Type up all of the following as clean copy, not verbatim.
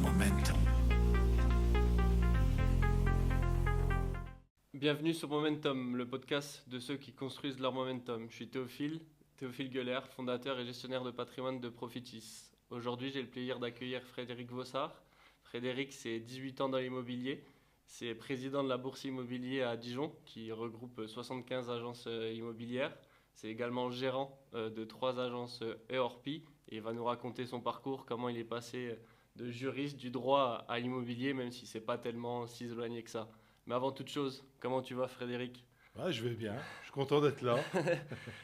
Momentum. Bienvenue sur Momentum, le podcast de ceux qui construisent leur momentum. Je suis Théophile Gueuler, fondateur et gestionnaire de patrimoine de Profitis. Aujourd'hui, j'ai le plaisir d'accueillir Frédéric Vossard. Frédéric, c'est 18 ans dans l'immobilier. C'est président de la Bourse Immobilier à Dijon, qui regroupe 75 agences immobilières. C'est également gérant de 3 agences EORPI et il va nous raconter son parcours, comment il est passé de juriste du droit à l'immobilier, même si c'est pas tellement si éloigné que ça. Mais avant toute chose, comment tu vas, Frédéric? Ouais, je vais bien, je suis content d'être là.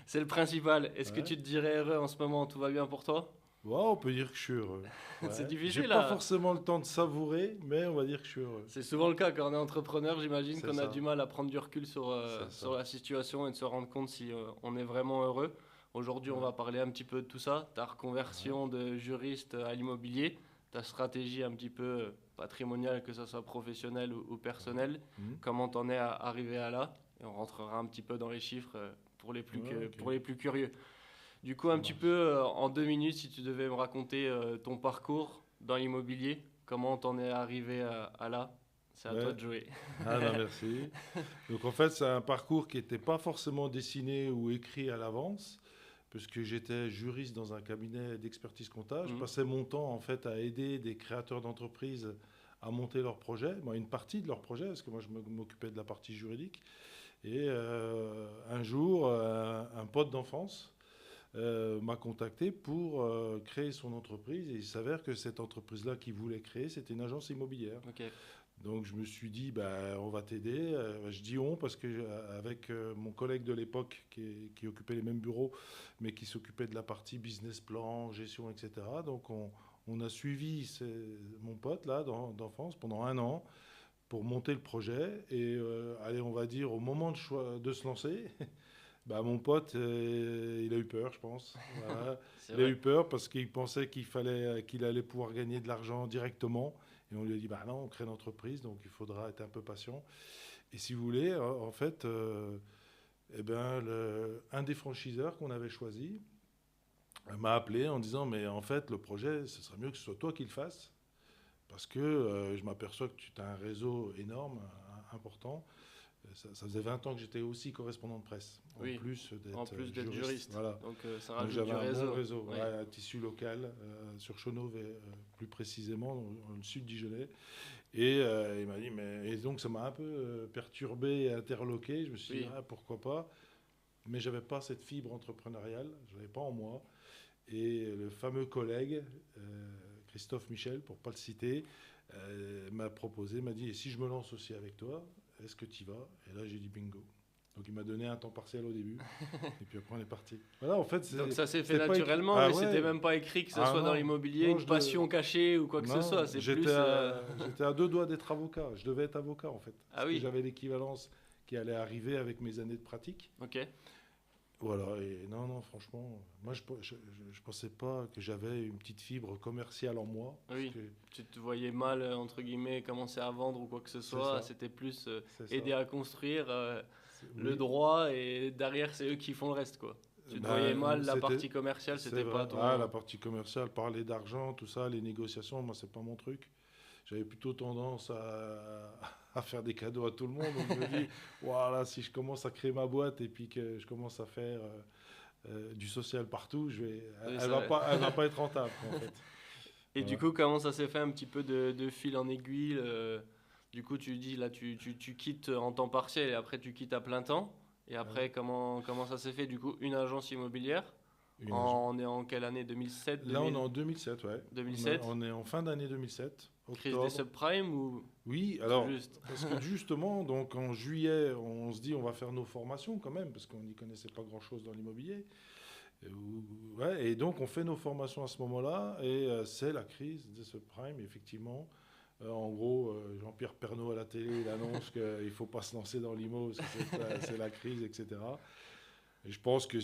C'est le principal. Est-ce que Ouais. tu te dirais heureux en ce moment? Tout va bien pour toi? Ouais, on peut dire que je suis heureux. C'est Ouais. difficile J'ai pas là. forcément le temps de savourer, mais on va dire que je suis heureux. C'est souvent le cas quand on est entrepreneur, j'imagine C'est qu'on a ça. du mal à prendre du recul sur, C'est sur ça. la situation et de se rendre compte si on est vraiment heureux. Aujourd'hui, on Ouais. va parler un petit peu de tout ça, ta reconversion de juriste à l'immobilier, ta stratégie un petit peu patrimoniale, que ce soit professionnelle ou personnelle, Mhm. comment t'en es arrivé à là, et on rentrera un petit peu dans les chiffres pour les Ouais, ok. pour les plus curieux. Du coup, Ça un petit peu marche. en 2 minutes, si tu devais me raconter ton parcours dans l'immobilier, comment t'en es arrivé à là, c'est à toi Ouais. de jouer. Ah non, merci. Donc en fait, c'est un parcours qui n'était pas forcément dessiné ou écrit à l'avance, puisque j'étais juriste dans un cabinet d'expertise comptable. Je Mhm. passais mon temps en fait à aider des créateurs d'entreprises à monter leurs projets, moi, une partie de leurs projets, parce que moi je m'occupais de la partie juridique. Et un jour, un pote d'enfance m'a contacté pour créer son entreprise. Et il s'avère que cette entreprise-là qu'il voulait créer, c'était une agence immobilière. Ok. Donc je me suis dit, bah, on va t'aider. Je dis on parce que avec mon collègue de l'époque qui occupait les mêmes bureaux, mais qui s'occupait de la partie business plan, gestion, etc. Donc on a suivi mon pote là d'enfance pendant un an pour monter le projet. Et allez, on va dire au moment de se lancer, bah, mon pote, il a eu peur, je pense. Voilà. C'est Il a vrai. eu peur parce qu'il pensait qu'il allait pouvoir gagner de l'argent directement. Et on lui a dit, bah non, on crée une entreprise, donc il faudra être un peu patient. Et si vous voulez, en fait, eh ben, un des franchiseurs qu'on avait choisi m'a appelé en disant, mais en fait, le projet, ce serait mieux que ce soit toi qui le fasses. Parce que je m'aperçois que tu as un réseau énorme, important. Ça faisait 20 ans que j'étais aussi correspondant de presse, en Oui. plus En d'être plus d'être juriste. juriste. Voilà. Donc ça Donc rajoute j'avais du un bon réseau. réseau, Oui. ouais, un tissu local sur Chenauve, plus précisément dans le sud Dijonais. Et il m'a dit, et donc ça m'a un peu perturbé et interloqué. Je me suis dit, Oui. ah, pourquoi pas. Mais j'avais pas cette fibre entrepreneuriale, je l'avais pas en moi. Et le fameux collègue, Christophe Michel, pour pas le citer, m'a dit, et si je me lance aussi avec toi, est-ce que tu y vas? Et là, j'ai dit bingo. Donc il m'a donné un temps partiel au début, et puis après on est parti. Voilà, en fait, Donc ça s'est fait c'était pas écrit. naturellement, Ah mais c'était ouais, même pas écrit que ce ah soit dans non, l'immobilier, non, une passion cachée ou quoi que ce soit. non, C'est plus. j'étais à deux doigts d'être avocat. Je devais être avocat en fait, Ah parce que oui. j'avais l'équivalence qui allait arriver avec mes années de pratique. Ok. Voilà, et non, franchement, moi je pensais pas que j'avais une petite fibre commerciale en moi. Parce Oui. que Tu te voyais mal, entre guillemets, commencer à vendre ou quoi que ce c'est soit. ça, C'était plus c'est ça. aider à construire le Oui, droit et derrière, c'est eux qui font le reste, quoi. Tu te voyais ben, mal, la partie commerciale, c'est c'était pas vrai. Ah, la ton. partie commerciale, parler d'argent, tout ça, les négociations, moi c'est pas mon truc. J'avais plutôt tendance à faire des cadeaux à tout le monde. Donc je me dis, voilà, si je commence à créer ma boîte et puis que je commence à faire du social partout, Oui, c'est elle vrai. elle va pas être rentable, en fait. Et du Voilà. coup, comment ça s'est fait un petit peu de fil en aiguille du coup, tu dis là, tu quittes en temps partiel et après tu quittes à plein temps. Et après, comment ça s'est fait du coup? Une agence immobilière. Une agence. On est en quelle année? 2007, Là, on est en 2007, ouais. 2007? On est en fin d'année 2007, Crise des octobre. subprimes ou Oui, tout alors, juste? parce que justement, donc en juillet, on se dit on va faire nos formations quand même, parce qu'on n'y connaissait pas grand-chose dans l'immobilier. Ouais, et donc on fait nos formations à ce moment-là, et c'est la crise des subprimes, effectivement. En gros, Jean-Pierre Pernaut à la télé, il annonce qu'il ne faut pas se lancer dans l'IMO, parce que c'est la crise, etc. Et je pense que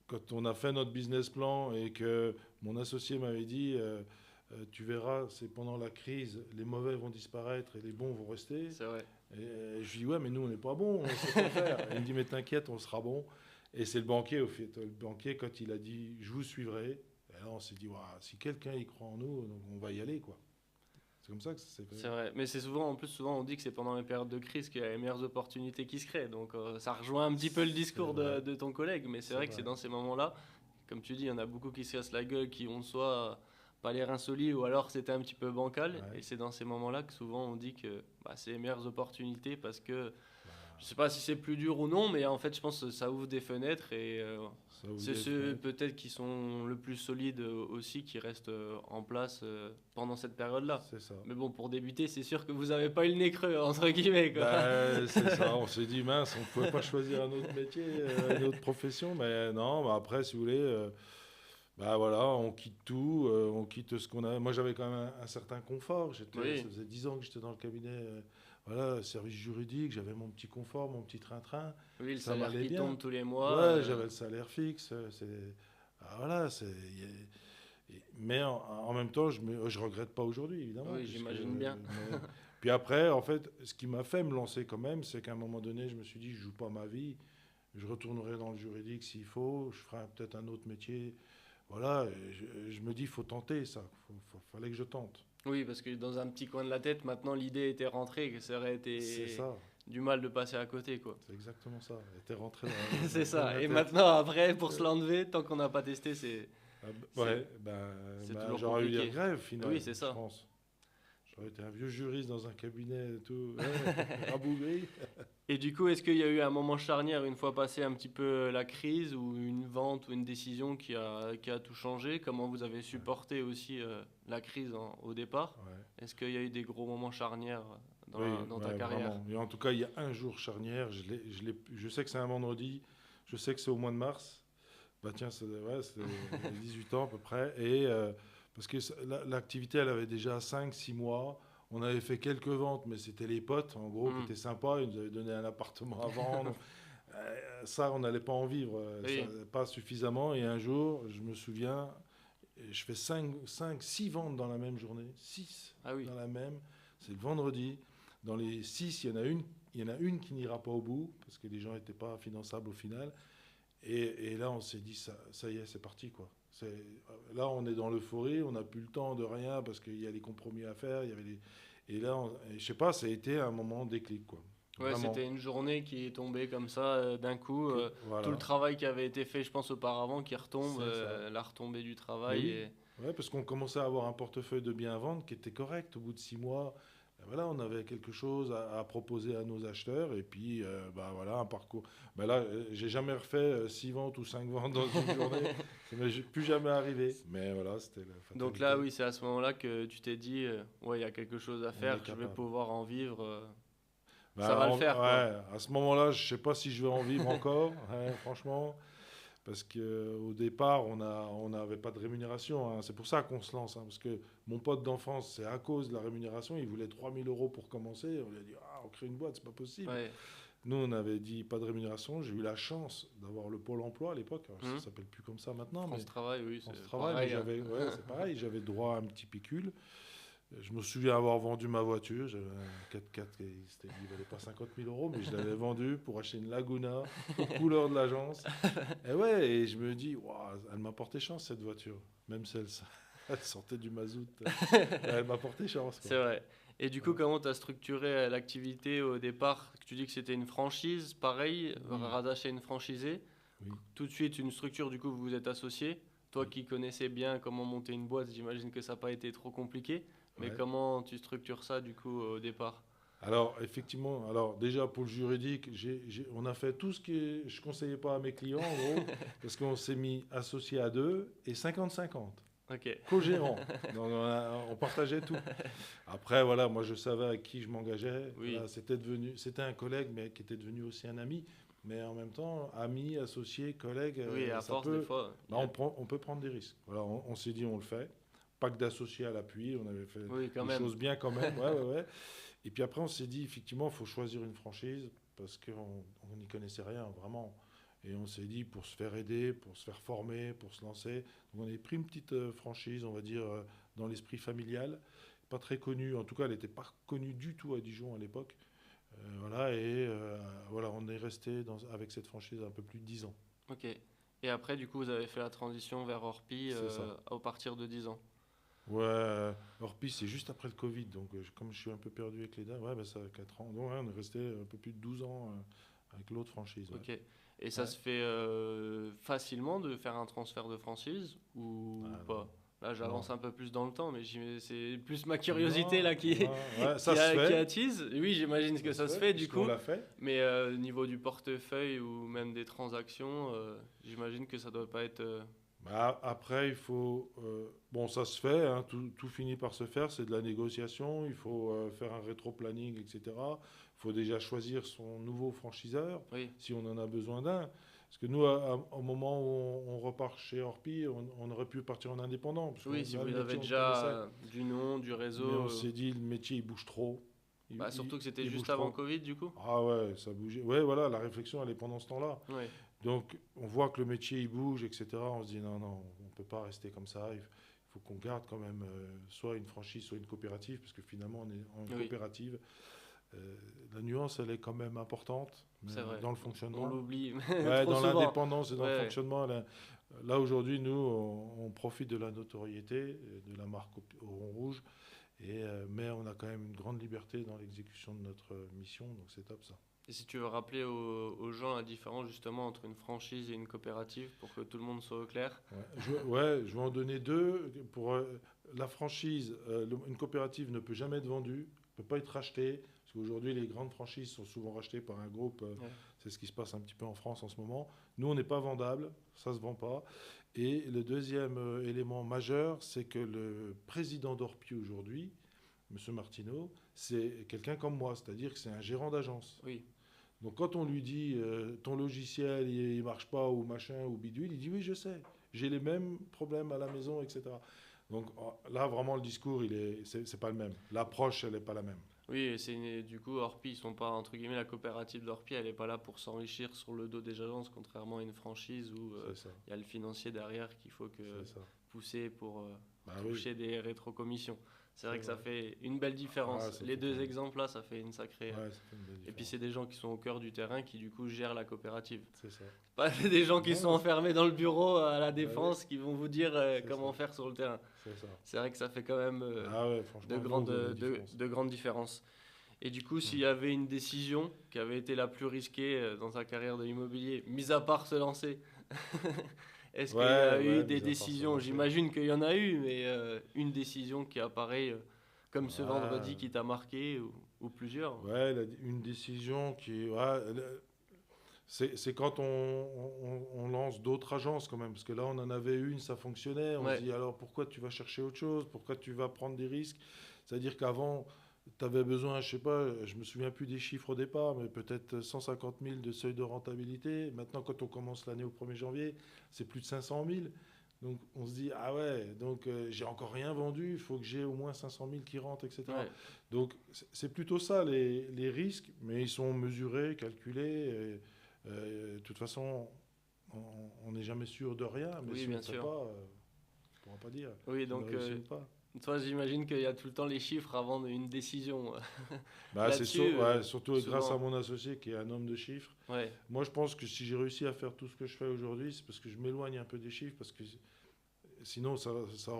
quand on a fait notre business plan et que mon associé m'avait dit, tu verras, c'est pendant la crise, les mauvais vont disparaître et les bons vont rester. C'est vrai. Et je lui dis, ouais, mais nous, on n'est pas bons, on sait pas faire. Et il me dit, mais t'inquiète, on sera bon. Et c'est le banquier, au fait. Le banquier, quand il a dit, je vous suivrai, et là, on s'est dit, ouais, si quelqu'un y croit en nous, donc on va y aller, quoi. C'est comme ça que ça s'est fait. C'est vrai, mais c'est souvent, en plus, souvent on dit que c'est pendant les périodes de crise qu'il y a les meilleures opportunités qui se créent. Donc ça rejoint un petit peu le discours C'est vrai. de ton collègue, mais c'est C'est vrai que c'est vrai. dans ces moments-là, comme tu dis, il y en a beaucoup qui se cassent la gueule, qui ont soit pas les reins solides ou alors c'était un petit peu bancal. Ouais. Et c'est dans ces moments-là que souvent on dit que bah, c'est les meilleures opportunités parce que Bah, je sais pas si c'est plus dur ou non, mais en fait je pense que ça ouvre des fenêtres et ça ouvre c'est des ceux fenêtres. peut-être qui sont le plus solides aussi qui restent en place pendant cette période-là. C'est ça. Mais bon, pour débuter, c'est sûr que vous avez pas eu le nez creux, entre guillemets, quoi. Bah, c'est ça, on s'est dit, mince, on ne pouvait pas choisir un autre métier, une autre profession, mais non, bah après, si vous voulez, bah voilà, on quitte tout, on quitte ce qu'on a. Moi, j'avais quand même un certain confort, ça Oui, faisait 10 ans que j'étais dans le cabinet, voilà, service juridique, j'avais mon petit confort, mon petit train-train, oui, le ça salaire m'allait qui bien. tombe tous les mois. Ouais, j'avais le salaire fixe, voilà, mais en même temps, je regrette pas aujourd'hui, évidemment. Oui, Puisque, j'imagine bien. puis après, en fait, ce qui m'a fait me lancer quand même, c'est qu'à un moment donné, je me suis dit, je joue pas ma vie, je retournerai dans le juridique s'il faut, je ferai peut-être un autre métier. Voilà, et je me dis, il faut tenter ça, fallait que je tente. Oui, parce que dans un petit coin de la tête, maintenant l'idée était rentrée, que ça aurait C'est été ça, du mal de passer à côté, quoi. c'est exactement ça. Elle était rentrée dans C'est le coin de ça. la Et tête. maintenant, après, pour se l'enlever, tant qu'on n'a pas testé, Ouais, c'est, c'est ben, toujours j'aurais eu des compliqué. grèves, finalement, Oui, c'est je ça. pense. J'aurais été un vieux juriste dans un cabinet et tout, ouais, rabougri. Et du coup, est-ce qu'il y a eu un moment charnière, une fois passé un petit peu la crise, ou une vente ou une décision qui a tout changé? Comment vous avez Ouais, supporté aussi la crise au départ? ouais. Est-ce qu'il y a eu des gros moments charnières Oui, dans ta ouais, carrière? vraiment. Et en tout cas, il y a un jour charnière. Je sais que c'est un vendredi. Je sais que c'est au mois de mars. Bah tiens, c'est 18 ans à peu près. Et parce que l'activité, elle avait déjà 5 6 mois. On avait fait quelques ventes, mais c'était les potes, en gros, qui Hmm. étaient sympas. Ils nous avaient donné un appartement à vendre. Ça, on n'allait pas en vivre, Oui. pas suffisamment. Et un jour, je me souviens, je fais 6 ventes dans la même journée. 6 Ah oui. dans la même. C'est le vendredi. Dans les 6, il y en a une qui n'ira pas au bout, parce que les gens n'étaient pas finançables au final. Et là, on s'est dit, ça y est, c'est parti, quoi. Là, on est dans l'euphorie, on n'a plus le temps de rien, parce qu'il y a les compromis à faire. Et là, et je sais pas, ça a été un moment déclic, quoi. Ouais, Vraiment. c'était une journée qui est tombée comme ça d'un coup. Tout le Voilà, travail qui avait été fait, je pense, auparavant, qui retombe, c'est ça. la retombée du Mais travail. oui, Et... ouais, parce qu'on commençait à avoir un portefeuille de biens à vendre qui était correct au bout de 6 mois. Ben voilà, on avait quelque chose à proposer à nos acheteurs et puis ben voilà un parcours. Ben là, j'ai jamais refait 6 ventes ou 5 ventes dans une journée. Ça m'est plus jamais arrivé. Mais voilà, c'était la Donc là, fatalité. oui, c'est à ce moment-là que tu t'es dit, ouais, il y a quelque chose à On est faire, je vais capable. pouvoir en vivre. Ça Ben, va le faire, quoi. ouais, à ce moment-là, je sais pas si je vais en vivre encore, hein, franchement. Parce qu'au départ, on n'avait pas de rémunération, hein. C'est pour ça qu'on se lance, hein. Parce que mon pote d'enfance, c'est à cause de la rémunération. Il voulait 3 000 € pour commencer. On lui a dit, ah, on crée une boîte, c'est pas possible. Ouais. Nous, on avait dit pas de rémunération. J'ai eu la chance d'avoir le Pôle emploi à l'époque. Alors, ça Mhm. s'appelle plus comme ça maintenant, mais France Travail, oui, on se c'est travaille. Mais pareil, hein. ouais, c'est pareil. J'avais droit à un petit pécule. Je me souviens avoir vendu ma voiture. J'avais un 4x4 il valait pas 50 000 €, mais je l'avais vendu pour acheter une Laguna aux couleurs de l'agence. Et ouais, et je me dis, waouh, elle m'a porté chance cette voiture. Même si elle sortait du mazout, elle m'a porté chance, quoi. C'est vrai. Et du coup, Ouais. comment tu as structuré l'activité au départ? Tu dis que c'était une franchise, pareil, Oui, rattaché à une franchisée. oui, Tout de suite, une structure, du coup, vous vous êtes associés. Toi oui. qui connaissais bien comment monter une boîte, j'imagine que ça n'a pas été trop compliqué. Mais Ouais. comment tu structures ça, du coup, au départ? Alors, effectivement, alors déjà pour le juridique, on a fait tout ce que je conseillais pas à mes clients, en gros, parce qu'on s'est mis associés à deux et 50-50. Ok. Co-gérant. Donc, on partageait tout. Après, voilà, moi je savais à qui je m'engageais. Oui. Voilà, c'était un collègue, mais qui était devenu aussi un ami. Mais en même temps, ami, associé, collègue, Oui, à ça force, des peut, fois. bah, on peut prendre des risques. Voilà, on s'est dit, on le fait. Pas que d'associés à l'appui, on avait fait Oui, quand les même. choses bien quand même. Ouais, ouais, ouais. Et puis après, on s'est dit, effectivement, il faut choisir une franchise parce qu'on n'y connaissait rien, vraiment. Et on s'est dit, pour se faire aider, pour se faire former, pour se lancer. Donc on a pris une petite franchise, on va dire, dans l'esprit familial. Pas très connue, en tout cas, elle n'était pas connue du tout à Dijon à l'époque. Voilà, et voilà, on est resté avec cette franchise un peu plus de 10 ans. Ok. Et après, du coup, vous avez fait la transition vers Orpi C'est ça. à partir de 10 ans. Orpi, c'est juste après le Covid, donc comme je suis un peu perdu avec les dates, ça a 4 ans. Donc, on est resté un peu plus de 12 ans avec l'autre franchise. Ouais. Ok. Et ça se fait facilement de faire un transfert de franchise ou pas? Non. Là, j'avance Non. un peu plus dans le temps, mais c'est plus ma curiosité là Ça se qui fait. attise. Oui, j'imagine que ça se fait du coup. On l'a fait. Mais au niveau du portefeuille ou même des transactions, j'imagine que ça doit pas être. Après, il faut. Bon, ça se fait, hein, tout finit par se faire, c'est de la négociation, il faut faire un rétro-planning, etc. Il faut déjà choisir son nouveau franchiseur, Oui, si on en a besoin d'un. Parce que nous, au moment où on repart chez Orpi, on aurait pu partir en indépendant. Parce que oui, si là, vous le avez métier, on le connaissait. déjà du nom, du réseau. Mais on s'est dit, le métier, il bouge trop. Bah, surtout que c'était Il juste bouge avant trop. Covid du coup. Ah ouais, ça bougeait. Ouais, voilà, la réflexion, elle est pendant ce temps-là. Oui, Donc, on voit que le métier, il bouge, etc. On se dit, non, non, on ne peut pas rester comme ça. Il faut qu'on garde quand même soit une franchise, soit une coopérative, parce que finalement, on est en oui, coopérative. La nuance, elle est quand même importante c'est vrai. dans le On fonctionnement. l'oublie Ouais, trop dans souvent. l'indépendance et dans le Ouais, fonctionnement. Là, aujourd'hui, nous, on profite de la notoriété, de la marque au rond rouge, mais on a quand même une grande liberté dans l'exécution de notre mission, donc c'est top ça. et si tu veux rappeler aux gens la différence justement entre une franchise et une coopérative pour que tout le monde soit au clair. Je vais en donner deux. Pour la franchise, une coopérative ne peut jamais être vendue, ne peut pas être rachetée, parce qu'aujourd'hui, les grandes franchises sont souvent rachetées par un groupe. Ouais. C'est ce qui se passe un petit peu en France en ce moment. Nous, on n'est pas vendable, ça ne se vend pas. Et le deuxième élément majeur, c'est que le président d'Orpi aujourd'hui, M. Martineau, c'est quelqu'un comme moi, c'est-à-dire que c'est un gérant d'agence. Oui, Donc quand on lui dit ton logiciel il marche pas ou machin ou bidule, il dit oui je sais, j'ai les mêmes problèmes à la maison, etc. Donc là vraiment le discours c'est pas le même, l'approche elle est pas la même. oui, et du coup Orpi, ils sont pas entre guillemets la coopérative d'Orpi, elle est pas là pour s'enrichir sur le dos des agences, contrairement à une franchise où C'est ça, il y a le financier derrière qu'il faut que c'est ça. pousser pour Bah oui, toucher des rétrocommissions. C'est c'est vrai que ça vrai. fait une belle différence. Ça Les fait deux quand même. exemples là, ça fait une sacrée. Ouais, ça fait une belle Et puis différence. c'est des gens qui sont au cœur du terrain qui du coup gèrent la coopérative. C'est ça. Pas des gens qui Non, sont mais enfermés dans le bureau à la bah oui, défense qui vont vous dire c'est comment ça, faire sur le terrain. c'est ça. C'est vrai que ça fait quand même Ah ouais, franchement, je vois la différence. de grandes différences. Et du coup, s'il Hmm. y avait une décision qui avait été la plus risquée dans sa carrière de l'immobilier, mis à part se lancer, est-ce qu'il y a eu des Mis à part se décisions? lancer. J'imagine qu'il y en a eu, mais une décision qui apparaît comme ce vendredi Ouais, qui t'a marqué ou plusieurs. une décision qui, c'est quand on lance d'autres agences quand même, parce que là on en avait une, ça fonctionnait, on se Ouais, dit alors pourquoi tu vas chercher autre chose, pourquoi tu vas prendre des risques, c'est-à-dire qu'avant tu avais besoin, je sais pas, je me souviens plus des chiffres au départ, mais peut-être 150 000 de seuil de rentabilité, maintenant quand on commence l'année au 1er janvier, c'est plus de 500 000, donc on se dit ah ouais, donc j'ai encore rien vendu, il faut que j'ai au moins 500 000 qui rentrent, etc. ouais. Donc c'est plutôt ça les risques, mais ils sont mesurés, calculés. De toute façon, on n'est jamais sûr de rien, mais Oui, si on bien ne sait sûr. pas, on ne pourra pas dire Oui, si on a donc réussi ou pas. toi, j'imagine qu'il y a tout le temps les chiffres avant une décision. C'est Là-dessus, surtout grâce à souvent, mon associé qui est un homme de chiffres. ouais, Moi, je pense que si j'ai réussi à faire tout ce que je fais aujourd'hui, c'est parce que je m'éloigne un peu des chiffres, parce que sinon, ça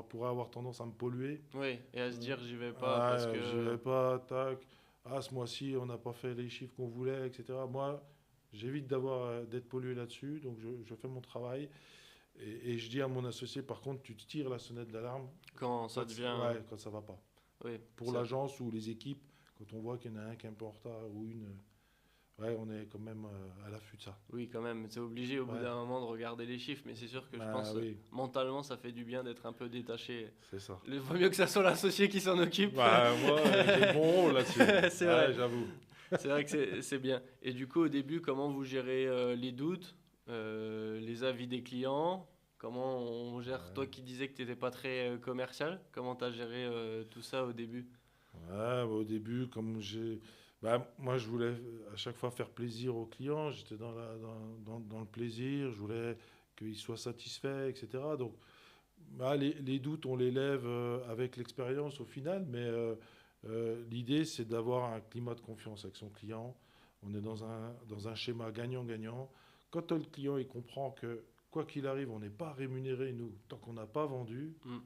pourrait avoir tendance à me polluer. ouais, et à se dire j'y vais pas parce Ah, j'y que vais pas, tac. Ah, ce mois-ci, on n'a pas fait les chiffres qu'on voulait, etc. Moi, j'évite d'être pollué là-dessus, donc je fais mon travail. Et je dis à mon associé, par contre, tu tires la sonnette d'alarme quand ça devient, quand ça va pas. oui, Pour l'agence ou les équipes, quand on voit qu'il y en a un qui est un peu en retard ou une, on est quand même à l'affût de ça. oui, quand même, c'est obligé au bout Ouais. d'un moment de regarder les chiffres, mais c'est sûr que je pense Oui, mentalement ça fait du bien d'être un peu détaché. c'est ça. Il vaut mieux que ça soit l'associé qui s'en occupe. Moi, j'ai bon rôle là-dessus. C'est vrai. J'avoue. C'est vrai que c'est bien. Et du coup, au début, comment vous gérez les doutes, les avis des clients? Comment on gère, Ouais. toi qui disais que tu n'étais pas très commercial, comment tu as géré tout ça au début? Au début, moi, je voulais à chaque fois faire plaisir aux clients. J'étais dans le plaisir. Je voulais qu'ils soient satisfaits, etc. Donc, les doutes, on les lève avec l'expérience au final. Mais l'idée, c'est d'avoir un climat de confiance avec son client. On est dans un schéma gagnant-gagnant. Quand le client il comprend que, quoi qu'il arrive, on n'est pas rémunéré, nous, tant qu'on n'a pas vendu, Hmm.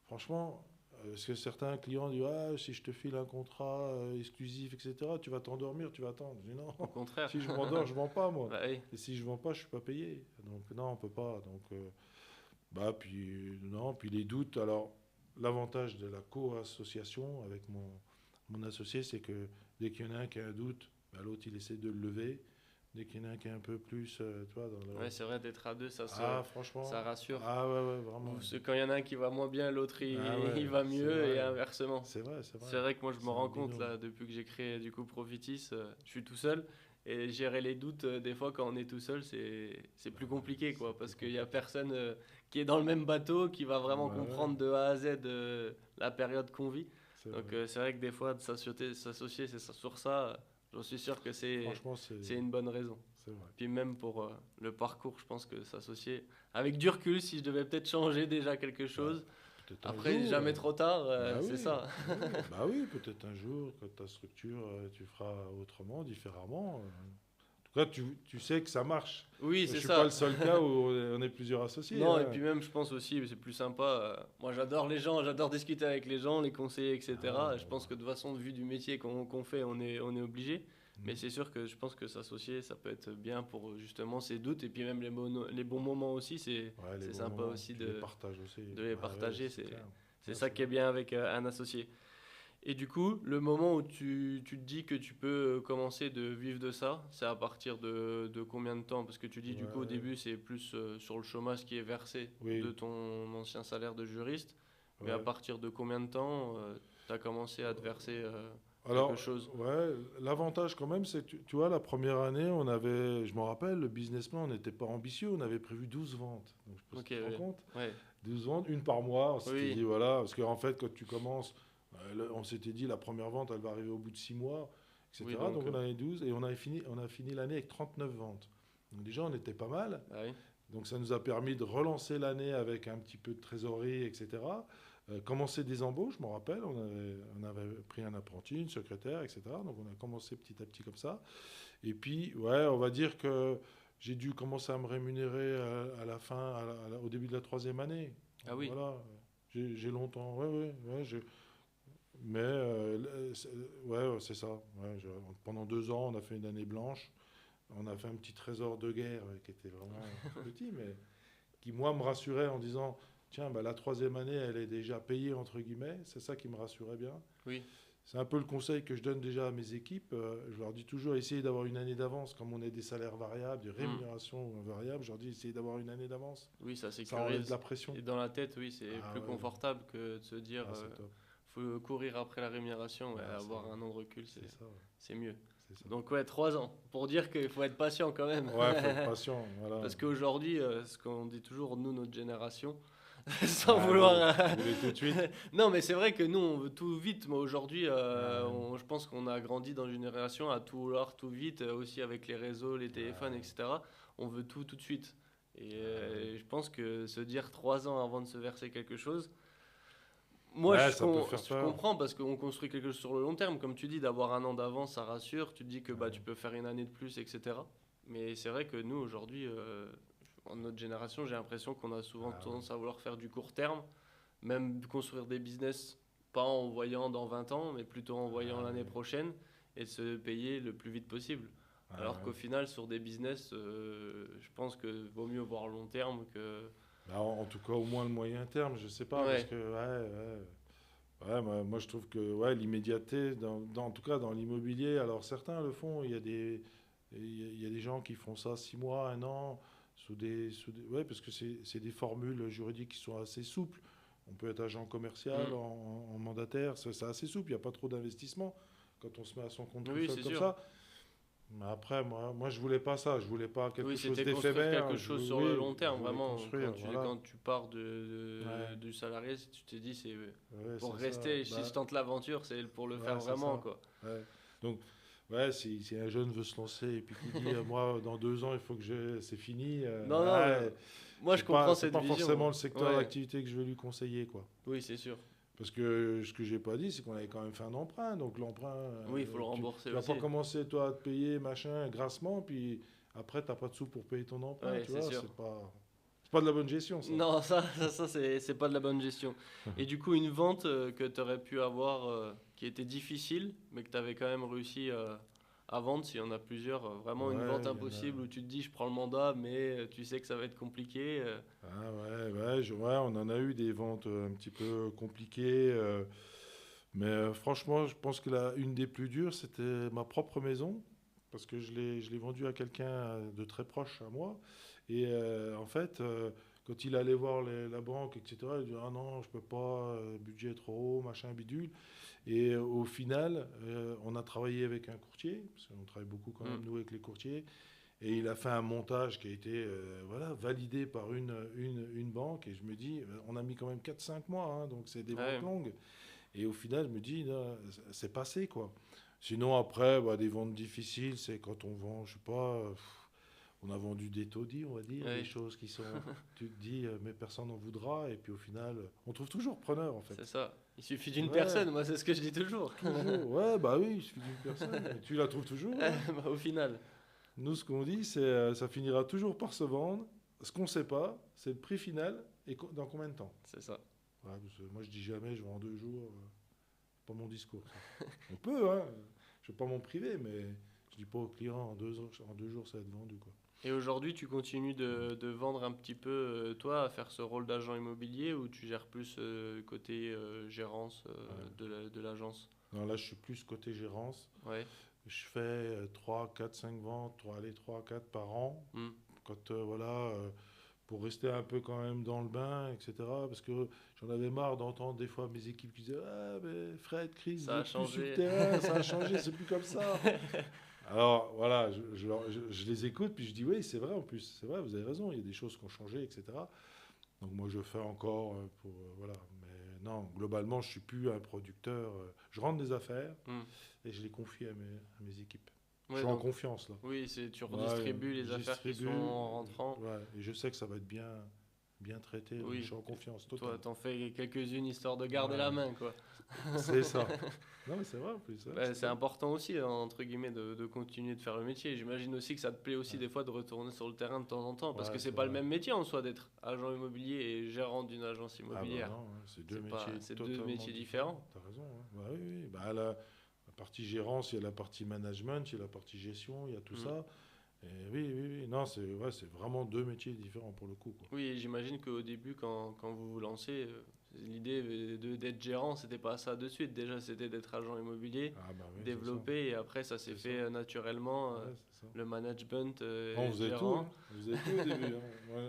franchement, parce que certains clients disent ah, si je te file un contrat exclusif, etc., tu vas t'endormir, tu vas attendre. Je dis non, Au contraire. si je m'endors, je vends pas moi. Bah oui. Et si je vends pas, je suis pas payé. Donc non, on peut pas. Donc puis non, puis les doutes. Alors l'avantage de la co-association avec mon associé, c'est que dès qu'il y en a un qui a un doute, bah, l'autre il essaie de le lever. Dès qu'il y en a un qui est un peu plus, tu vois, dans le... Ouais, c'est vrai, d'être à deux, franchement. ça rassure. Ah ouais, vraiment. Parce que quand il y en a un qui va moins bien, l'autre Ah ouais, il va c'est mieux vrai. et inversement. C'est vrai, c'est vrai. C'est vrai que moi je C'est me un rends compte binôme. là, depuis que j'ai créé du coup Profitis, je suis tout seul et gérer les doutes, des fois quand on est tout seul, c'est plus compliqué quoi, C'est parce plus qu'il y a personne qui est dans le même bateau, qui va vraiment Ouais, comprendre de A à Z la période qu'on vit. c'est Donc vrai. c'est vrai que des fois de s'associer sur ça, j'en suis sûr que Franchement, c'est une bonne raison. c'est vrai. Puis même pour le parcours, je pense que s'associer avec du recul, si je devais peut-être changer déjà quelque chose. Peut-être un Après, jour, jamais trop tard, bah c'est oui, ça. bah oui, peut-être un jour, quand ta structure, tu feras autrement, différemment. En tout cas, tu sais que ça marche. Oui, Je c'est suis ça. pas le seul cas où on est plusieurs associés. Non, et Hein. puis même, je pense aussi, c'est plus sympa. Moi, j'adore les gens, j'adore discuter avec les gens, les conseiller, etc. Ah, Je pense que de toute façon, vu du métier qu'on fait, on est obligé. Mais c'est sûr que je pense que s'associer, ça peut être bien pour justement ces doutes. Et puis même les bons moments aussi, Ouais, les c'est bons sympa moments, aussi tu les partages aussi. de les Ouais, partager. c'est clair. C'est Ouais, ça qui est bien avec un associé. Et du coup, le moment où tu te dis que tu peux commencer de vivre de ça, c'est à partir de combien de temps? Parce que tu dis du coup au Ouais, début c'est plus sur le chômage qui est versé de oui, ton ancien salaire de juriste, mais à ouais. partir de combien de temps tu as commencé à te verser quelque Alors, chose? ouais, l'avantage quand même, c'est que tu vois, la première année, je me rappelle, le business plan, on n'était pas ambitieux, on avait prévu 12 ventes. Donc, je sais pas si Ok, tu te rends oui. compte. Ouais. 12 ventes, une par mois. On s'était Oui, dit, voilà, parce qu'en fait, quand tu commences, on s'était dit, la première vente, elle va arriver au bout de 6 mois, oui, etc. donc, Donc, on avait 12 et on a fini l'année avec 39 ventes. Donc, déjà, on était pas mal. bah oui. Donc, ça nous a permis de relancer l'année avec un petit peu de trésorerie, etc. Commencer des embauches, je me rappelle, on avait pris un apprenti, une secrétaire, etc. Donc, on a commencé petit à petit comme ça. Et puis, ouais, on va dire que j'ai dû commencer à me rémunérer à la fin, au début de la troisième année. Ah oui, Voilà, j'ai longtemps, mais ouais, c'est ça. Ouais, pendant 2 ans, on a fait une année blanche. On a fait un petit trésor de guerre qui était vraiment petit, mais qui, moi, me rassurait en disant, tiens, bah, la troisième année, elle est déjà payée, entre guillemets. C'est ça qui me rassurait bien. oui. C'est un peu le conseil que je donne déjà à mes équipes. Je leur dis toujours, essayez d'avoir une année d'avance. Comme on est des salaires variables, des Hmm. rémunérations variables, je leur dis, essayez d'avoir une année d'avance. Oui, ça Ça enlève de sécurise. la pression. Et dans la tête, oui, c'est Ah plus ouais, confortable que de se dire ah, c'est top. faut courir après la rémunération et Ah, avoir un an de recul, c'est ça, ouais, c'est mieux. c'est ça. Donc ouais, 3 ans. Pour dire qu'il faut être patient quand même. Ouais, faut être patient, voilà. Parce qu'aujourd'hui, ce qu'on dit toujours, nous, notre génération, sans Ah, vouloir... vous voulez tout de suite. non, mais c'est vrai que nous, on veut tout vite. Moi, aujourd'hui, Ouais, je pense qu'on a grandi dans une génération à tout vouloir tout vite, aussi avec les réseaux, les téléphones, ouais, etc. On veut tout de suite. Et ouais. je pense que se dire 3 ans avant de se verser quelque chose, moi, Ouais, ça peut faire je peur. comprends parce qu'on construit quelque chose sur le long terme. Comme tu dis, d'avoir un an d'avance, ça rassure. Tu te dis que bah, Ouais, tu peux faire une année de plus, etc. Mais c'est vrai que nous, aujourd'hui, en notre génération, j'ai l'impression qu'on a souvent ah ouais, tendance à vouloir faire du court terme, même construire des business, pas en voyant dans 20 ans, mais plutôt en voyant ah l'année ouais, prochaine et se payer le plus vite possible. ah Alors qu'au ouais. final, sur des business, je pense que vaut mieux voir long terme que... Bah, en tout cas, au moins le moyen terme, je sais pas, parce Ouais, que ouais, moi, je trouve que ouais, l'immédiateté, en tout cas dans l'immobilier, alors certains le font, il y a des gens qui font ça 6 mois, un an, ouais, parce que c'est des formules juridiques qui sont assez souples. On peut être agent commercial, mm. en mandataire, c'est assez souple, il n'y a pas trop d'investissement quand on se met à son compte tout Oui, seul c'est comme sûr. ça. Mais après, moi, je voulais pas ça, je voulais pas quelque Oui, chose c'était construire quelque d'éphémère, chose sur le oui, long je terme, voulais vraiment. construire, voilà. Quand tu pars Ouais, du salarié, si tu t'es dit, c'est ouais, pour c'est ça. rester, si je Bah, tente l'aventure, c'est pour le faire ouais, c'est vraiment, ça. quoi. Ouais. Donc, ouais, si un jeune veut se lancer et puis qui dit, moi, dans 2 ans, il faut que c'est fini, Non, non, ouais, moi je comprends c'est cette pas forcément vision. le secteur Ouais, d'activité que je vais lui conseiller, quoi. oui, c'est sûr. Parce que ce que j'ai pas dit, c'est qu'on avait quand même fait un emprunt. Donc, l'emprunt, Oui, il faut le rembourser tu vas aussi. pas commencer, toi, à te payer, machin, grassement, puis après, t'as pas de sous pour payer ton emprunt, Ouais, tu c'est vois, sûr. c'est pas. C'est pas de la bonne gestion, ça. Non, ça c'est pas de la bonne gestion. Et du coup, une vente que tu aurais pu avoir qui était difficile, mais que tu avais quand même réussi à vendre, s'il y en a plusieurs, vraiment une vente Ouais, il y en a. impossible où tu te dis je prends le mandat, mais tu sais que ça va être compliqué. Ah ouais, ouais, ouais, on en a eu des ventes un petit peu compliquées. Mais franchement, je pense que une des plus dures, c'était ma propre maison. Parce que je l'ai vendue à quelqu'un de très proche à moi. Et en fait, quand il allait voir la banque, etc., il dit ah non, je peux pas, budget trop haut, machin, bidule. Et au final, on a travaillé avec un courtier, parce qu'on travaille beaucoup quand même, Hmm. nous, avec les courtiers. Et il a fait un montage qui a été voilà, validé par une banque. Et je me dis, on a mis quand même 4 5 mois, hein, donc c'est des ventes Ouais, longues. Et au final, je me dis, non, c'est passé, quoi. Sinon, après, bah, des ventes difficiles, c'est quand on vend, je sais pas, on a vendu des taudis, on va dire, des ouais, choses qui sont, tu te dis, mais personne n'en voudra. Et puis au final, on trouve toujours preneur, en c'est fait. ça. Il suffit d'une Ouais, personne, moi c'est ce que je dis toujours. toujours. Ouais, bah oui, il suffit d'une personne. Et tu la trouves toujours, hein. Bah, au final, Nous, ce qu'on dit, c'est ça finira toujours par se vendre. Ce qu'on ne sait pas, c'est le prix final et dans combien de temps. c'est ça. Ouais, parce que moi, je dis jamais, je vends en 2 jours. Pas mon discours, ça. On peut, hein. Je ne vais pas m'en priver, mais je dis pas aux clients en 2 jours, ça va être vendu, quoi. Et aujourd'hui, tu continues de vendre un petit peu, toi, à faire ce rôle d'agent immobilier ou tu gères plus côté gérance Ouais. de l'agence? Non, là, je suis plus côté gérance. Ouais. Je fais 3, 4, 5 ventes, 3, 4 par an. Hmm. Quand, voilà, pour rester un peu quand même dans le bain, etc. Parce que j'en avais marre d'entendre des fois mes équipes qui disaient ah, mais Fred, Chris, vous Ça a êtes plus sur le changé. terrain, ça a changé, c'est plus comme ça. Alors voilà, je les écoute, puis je dis oui, c'est vrai en plus, c'est vrai, vous avez raison, il y a des choses qui ont changé, etc. Donc moi je fais encore pour. Voilà. Mais non, globalement, je suis plus un producteur. Je rentre des affaires Hmm. et je les confie à mes équipes. Je Ouais, suis en donc, confiance là. oui, tu Ouais, redistribues les je affaires qui sont distribue. en rentrant. Ouais, et je sais que ça va être bien, bien traité, donc je Oui, suis en confiance toi, totale. t'en fais quelques-unes histoire de garder la Ouais, main, quoi. c'est ça. Non, mais c'est vrai en plus, ouais, Bah, c'est c'est bien. important aussi, entre guillemets, de continuer de faire le métier. J'imagine aussi que ça te plaît aussi Ouais, des fois de retourner sur le terrain de temps en temps, parce que ouais, c'est c'est pas le vrai. même métier en soi d'être agent immobilier et gérant d'une agence Ah bah immobilière. non, ouais, c'est deux métiers C'est deux totalement métiers différents. différents. T'as raison, hein. Bah oui, oui. Bah, la partie gérance, il y a la partie management, il y a la partie gestion, il y a tout Mm. ça. Et oui, oui, oui. Non, c'est ouais, c'est vraiment deux métiers différents pour le coup, quoi. Oui, et j'imagine qu'au début, quand vous vous lancez, l'idée d'être gérant, c'était pas ça de suite. Déjà, c'était d'être agent immobilier, Ah bah oui, c'est ça. développer, et après, ça s'est C'est ça. fait naturellement, Ouais, c'est ça. le management On et être faisait tout, gérant. hein. On faisait tout au début, hein. Moi,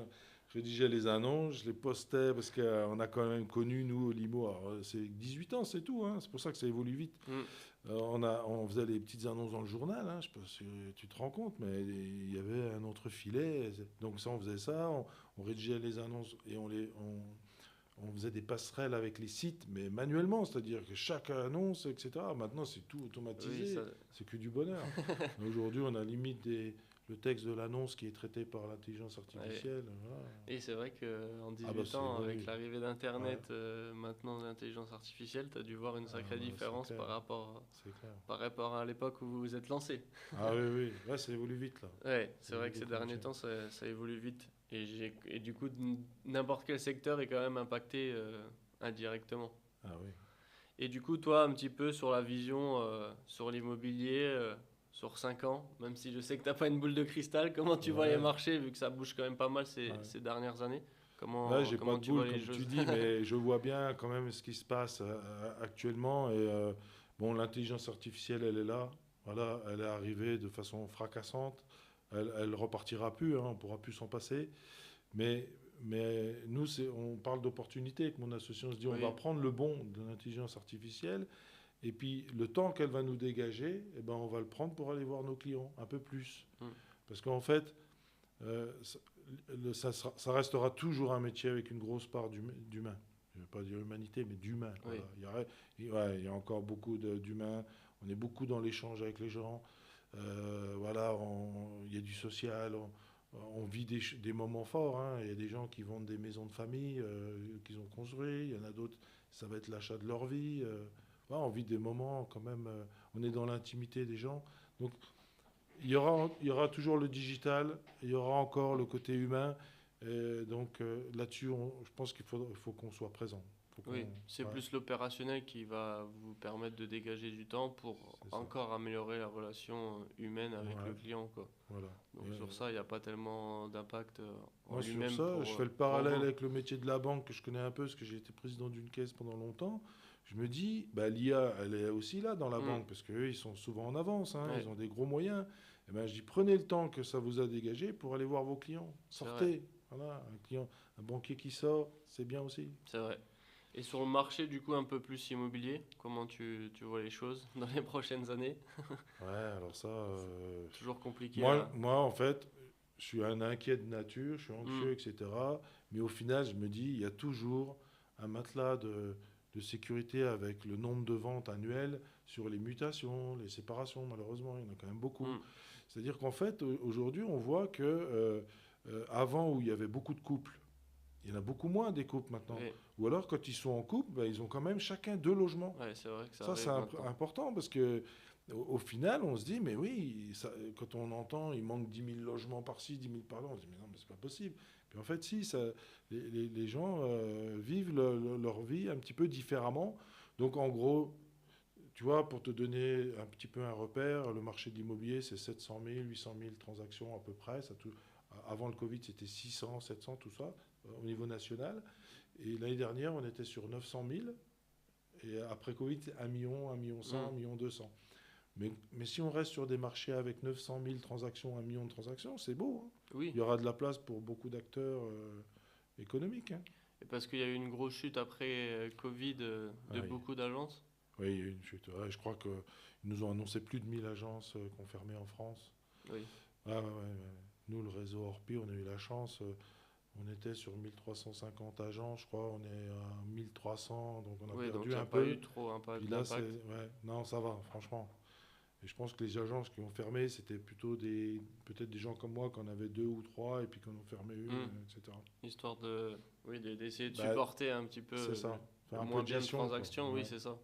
je rédigeais les annonces, je les postais parce qu'on a quand même connu, nous, au Limo, alors, c'est 18 ans, c'est tout, hein. C'est pour ça que ça évolue vite. Mm. On faisait les petites annonces dans le journal, hein, je sais pas si tu te rends compte, mais il y avait un autre filet. Donc ça, on faisait ça, on rédigeait les annonces et on faisait des passerelles avec les sites, mais manuellement, c'est-à-dire que chaque annonce, etc. Maintenant, c'est tout Oui, ça, automatisé, c'est que du bonheur. Aujourd'hui, on a limite le texte de l'annonce qui est traité par l'intelligence ouais. artificielle. Voilà. Et c'est vrai qu'en Ah bah 18 c'est, ans, oui, avec oui. l'arrivée Ouais. d'Internet, maintenant d'intelligence artificielle, tu as dû voir une Ah sacrée bah, c'est différence clair, par c'est clair. rapport à l'époque où vous vous êtes lancé. Ah oui, oui, ouais, ça évolue vite là. Ouais, Ça c'est vrai que évolue ces comme derniers ça. temps, ça évolue vite. Et du coup, n'importe quel secteur est quand même impacté indirectement. Ah oui. Et du coup, toi, un petit peu sur la vision sur l'immobilier, sur 5 ans, même si je sais que tu n'as pas une boule de cristal, comment tu vois les Ouais, marchés, vu que ça bouge quand même pas mal ouais. ces dernières années? Là, j'ai pas Comment de tu vois boule les comme tu choses? dis, mais je vois bien quand même ce qui se passe actuellement. Et bon, l'intelligence artificielle, elle est là. Voilà, elle est arrivée de façon fracassante. Elle repartira plus, hein, on pourra plus s'en passer. Mais, mais nous, on parle d'opportunité avec mon association. On se dit, on va Oui, prendre le bon de l'intelligence artificielle. Et puis, le temps qu'elle va nous dégager, eh ben, on va le prendre pour aller voir nos clients un peu plus. mm, Parce qu'en fait, euh, ça, ça restera toujours un métier avec une grosse part d'humain. Je ne veux pas dire humanité, mais d'humain. oui, Voilà. Ouais, il y a encore beaucoup d'humains. On est beaucoup dans l'échange avec les gens. Voilà, il y a du social. On vit des moments forts, hein. Il y a des gens qui vendent des maisons de famille qu'ils ont construites. Il y en a d'autres, ça va être l'achat de leur vie. Voilà, on vit des moments quand même. On est dans l'intimité des gens. Donc il y aura toujours le digital, il y aura encore le côté humain, Et donc là-dessus, je pense qu'il faut qu'on soit présent. Oui, c'est Ouais, plus l'opérationnel qui va vous permettre de dégager du temps pour c'est ça. encore améliorer la relation humaine avec le Ouais, client, quoi. voilà. Donc sur ça, il n'y a pas tellement d'impact en Moi, sur lui-même ça, je fais le pour parallèle vous. avec le métier de la banque que je connais un peu, parce que j'ai été président d'une caisse pendant longtemps. Je me dis, bah, l'IA, elle est aussi là dans la Hmm, banque, parce qu'eux, ils sont souvent en avance, hein, ouais, ils ont des gros moyens. Et ben, je dis, prenez le temps que ça vous a dégagé pour aller voir vos clients. c'est vrai, Sortez. Voilà, un client, un banquier qui sort, c'est bien aussi. c'est vrai. Et sur le marché, du coup, un peu plus immobilier, comment tu vois les choses dans les prochaines années? Ouais, alors ça, Toujours compliqué moi, en fait, je suis un inquiet de nature, je suis Hmm, anxieux, etc. Mais au final, je me dis, il y a toujours un matelas de sécurité avec le nombre de ventes annuelles sur les mutations, les séparations, malheureusement, il y en a quand même beaucoup. hmm, C'est-à-dire qu'en fait, aujourd'hui, on voit que avant, où il y avait beaucoup de couples, il y en a beaucoup moins des couples maintenant. ouais, Ou alors, quand ils sont en couple, ben, ils ont quand même chacun 2 logements. ouais, c'est vrai que ça Ça, c'est arrive maintenant. important parce que au final, on se dit, mais oui, quand on entend il manque 10 000 logements par-ci, 10 000 par-là, on se dit, mais non, mais c'est pas possible. Puis en fait, si, les gens vivent leur vie un petit peu différemment. Donc en gros, tu vois, pour te donner un petit peu un repère, le marché de l'immobilier, c'est 700 000, 800 000 transactions à peu près. Avant le Covid, c'était 600, 700, tout ça, au niveau national. Et l'année dernière, on était sur 900 000. Et après Covid, c'est 1 million, 1 million 100, Hmm, 1 million 200. Mais si on reste sur des marchés avec 900 000 transactions, 1 million de transactions, c'est beau, hein. oui, Il y aura de la place pour beaucoup d'acteurs économiques, hein. et parce qu'il y a eu une grosse chute après Covid de Oui, beaucoup d'agences. oui, il y a eu une chute. Ouais, je crois qu'ils nous ont annoncé plus de 1000 agences qu'on fermait en France. Oui, Ah, ouais, ouais, ouais. Nous, le réseau Orpi, on a eu la chance. On était sur 1350 agents, je crois. On est à 1300, donc on a oui, donc perdu il n'y a un pas peu. eu trop Puis là, d'impact. ouais, non, ça va, franchement. Et je pense que les agences qui ont fermé, c'était plutôt peut-être des gens comme moi qui en avaient deux ou trois et puis qui en ont fermé une, Hmm, etc. histoire oui, d'essayer de Bah, supporter un petit peu c'est ça. le Faire un peu moins de bien de gestion, quoi. transactions, oui, Ouais. c'est ça.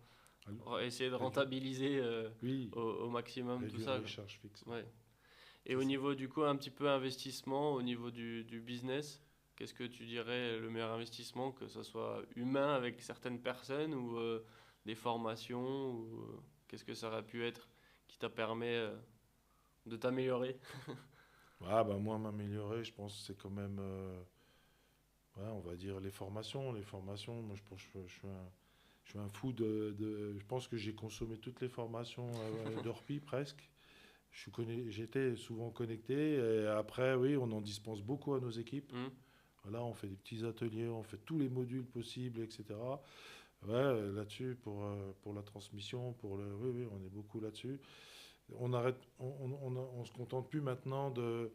À- Essayer de rédu- rentabiliser Oui, au maximum tout réduire ça, les quoi. charges fixes. Ouais. Et C'est au ça. niveau du coup, un petit peu investissement, au niveau du business, qu'est-ce que tu dirais le meilleur investissement, que ce soit humain avec certaines personnes ou des formations, ou qu'est-ce que ça aurait pu être qui t'a permis de t'améliorer? Ah, bah, moi, m'améliorer, je pense que c'est quand même, ouais, on va dire les formations. Les formations, moi, je pense que je suis un fou je pense que j'ai consommé toutes les formations d'Orpi presque. J'étais souvent connecté. Et après, oui, on en dispense beaucoup à nos équipes. Hmm, Voilà, on fait des petits ateliers, on fait tous les modules possibles, etc. Ouais, là-dessus, pour la transmission, oui, oui, on est beaucoup là-dessus. On arrête, on se contente plus maintenant de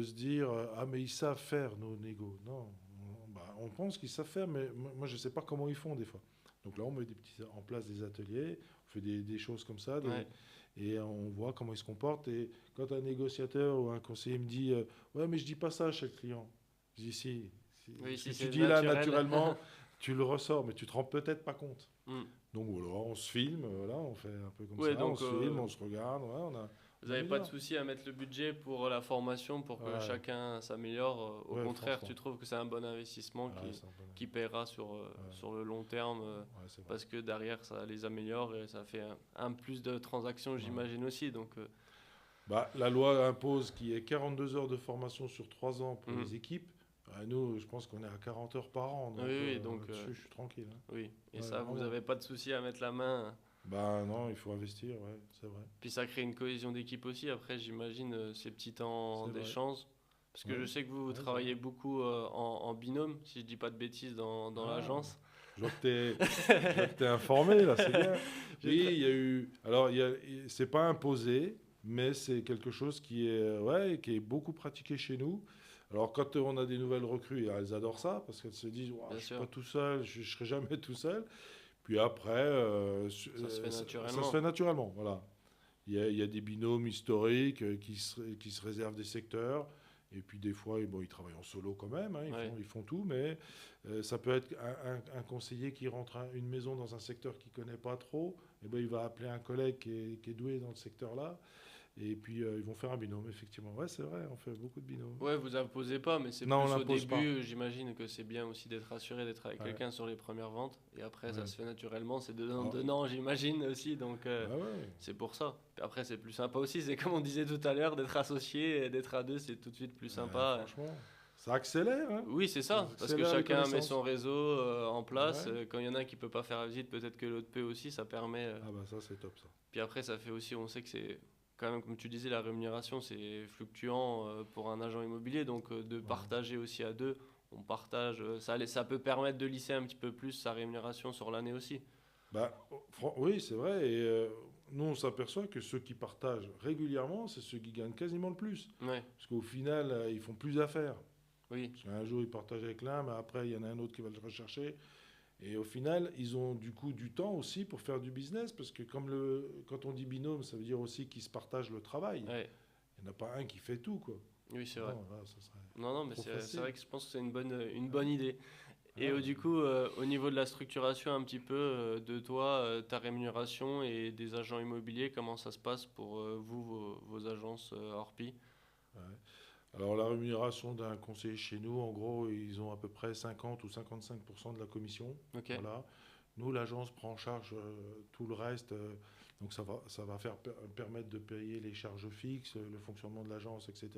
se dire, ah, mais ils savent faire nos négos. Non, bah, on pense qu'ils savent faire, mais moi, je sais pas comment ils font des fois. Donc là, on met en place des ateliers, on fait des choses comme ça, ouais. et on voit comment ils se comportent. Et quand un négociateur ou un conseiller me dit, ouais, mais je dis pas ça chez le client, je dis si, Oui, ce que si tu c'est dis là naturel. naturellement, tu le ressors, mais tu te rends peut-être pas compte. Hmm. Donc voilà, on se filme, voilà, on fait un peu comme Ouais, ça, on donc se filme, on se regarde, ouais, vous on n'avez pas de améliore. souci à mettre le budget pour la formation pour que Ouais, chacun s'améliore. Au ouais, contraire, tu franchement. trouves que c'est un bon investissement Ouais, c'est un bon. qui paiera Ouais, sur le long terme ouais, c'est vrai. parce que derrière, ça les améliore et ça fait un plus de transactions, Ouais. j'imagine aussi. Donc, Bah, la loi impose qu'il y ait 42 heures de formation sur 3 ans pour mhm. les équipes. Nous, je pense qu'on est à 40 heures par an, Oui, donc oui, donc, là-dessus, je suis tranquille, oui. hein. Et Ouais, ça, vous vraiment. n'avez pas de souci à mettre la main. Bah non, il faut investir, ouais, c'est vrai. Puis ça crée une cohésion d'équipe aussi. Après, j'imagine ces petits temps C'est vrai. d'échange. Parce que Ouais, je sais que vous ouais, c'est vrai. travaillez beaucoup en binôme, si je dis pas de bêtises, dans Ah, l'agence. je vois que t'es informé, là, c'est bien. J'ai Oui, tra- il y a eu. Alors, c'est pas imposé, mais c'est quelque chose ouais, qui est beaucoup pratiqué chez nous. Alors, quand on a des nouvelles recrues, elles adorent ça parce qu'elles se disent, ouah, Bien je suis pas sûr, tout seul, je serai jamais tout seul. Puis après, ça se fait ça se fait naturellement. naturellement. Voilà. Il y a des binômes historiques qui se réservent des secteurs. Et puis des fois, bon, ils travaillent en solo quand même, hein, Ouais. ils font tout, mais ça peut être un conseiller qui rentre une maison dans un secteur qu'il ne connaît pas trop, et ben, il va appeler un collègue qui est doué dans le secteur-là. Et puis ils vont faire un binôme, effectivement. Ouais, c'est vrai, on fait beaucoup de binômes. Ouais, vous imposez pas, mais c'est Non, on plus au n'impose pas. début, j'imagine que c'est bien aussi d'être assuré, d'être avec Ouais, quelqu'un sur les premières ventes. Et après, ça ouais. se fait naturellement, c'est donnant, Ah, donnant, j'imagine aussi. Donc, bah ouais. c'est pour ça. Puis après, c'est plus sympa aussi. C'est comme on disait tout à l'heure, d'être associé et d'être à deux, c'est tout de suite plus Ouais, sympa. franchement, ça accélère, hein. Oui, c'est Ça ça. Parce que accélère les chacun met connaissances. son réseau en place. Ouais. Quand il y en a un qui peut pas faire la visite, peut-être que l'autre peut aussi. Ça permet. Ah bah ça, c'est top, ça. Puis après, ça fait aussi, on sait que c'est quand même, comme tu disais, la rémunération, c'est fluctuant pour un agent immobilier. Donc, de Ouais. partager aussi à deux, on partage. Ça peut permettre de lisser un petit peu plus sa rémunération sur l'année aussi. Bah, oui, c'est vrai. Et nous, on s'aperçoit que ceux qui partagent régulièrement, c'est ceux qui gagnent quasiment le plus. Ouais, Parce qu'au final, ils font plus d'affaires. oui, Parce qu'un jour, ils partagent avec l'un, mais après, il y en a un autre qui va le rechercher. Et au final, ils ont du coup du temps aussi pour faire du business. Parce que quand on dit binôme, ça veut dire aussi qu'ils se partagent le travail. ouais, Il n'y en a pas un qui fait tout, quoi. oui, c'est vrai. Non, là, ça serait Non, non, mais trop c'est facile. vrai que je pense que c'est une bonne idée. Et Ah, du coup, au niveau de la structuration un petit peu de toi, ta rémunération et des agents immobiliers, comment ça se passe pour vous, vos agences Orpi? ouais. Alors, la rémunération d'un conseiller chez nous, en gros, ils ont à peu près 50 ou 55% de la commission. Ok, Voilà. Nous, l'agence prend en charge tout le reste. Donc, ça va permettre de payer les charges fixes, le fonctionnement de l'agence, etc.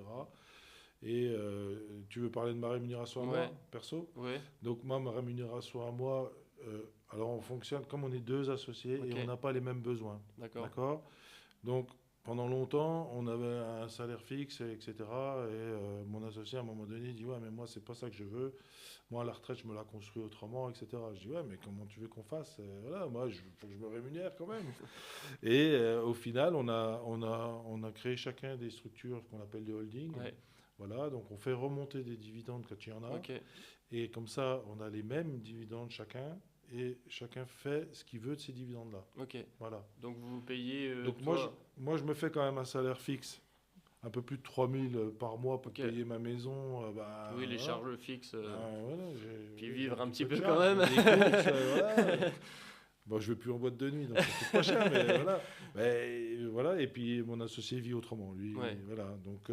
Et tu veux parler de ma rémunération à moi, ouais, perso? ouais, Donc, moi, ma rémunération à moi, alors on fonctionne comme on est deux associés et ok, on n'a pas les mêmes besoins. d'accord, D'accord? Donc, pendant longtemps, on avait un salaire fixe, etc. Et mon associé, à un moment donné, dit: Ouais, mais moi, c'est pas ça que je veux. Moi, la retraite, je me la construis autrement, etc. Je dis: Ouais, mais comment tu veux qu'on fasse? Voilà, moi, il faut que je me rémunère quand même. Et au final, on a créé chacun des structures qu'on appelle des holdings. ouais, Voilà, donc on fait remonter des dividendes quand il y en a. ok, Et comme ça, on a les mêmes dividendes chacun. Et chacun fait ce qu'il veut de ces dividendes-là. ok. Voilà. Donc vous payez, Donc toi, moi, je me fais quand même un salaire fixe, un peu plus de 3 000 par mois pour ok, payer ma maison. Bah, oui, les voilà. charges fixes, Voilà, puis j'ai vivre un petit peu de peu quand charges, même. des courses, voilà. Bon, je vais plus en boîte de nuit, donc ça coûte pas cher, mais voilà. Voilà. Et puis mon associé vit autrement, lui. Ouais. Voilà. Donc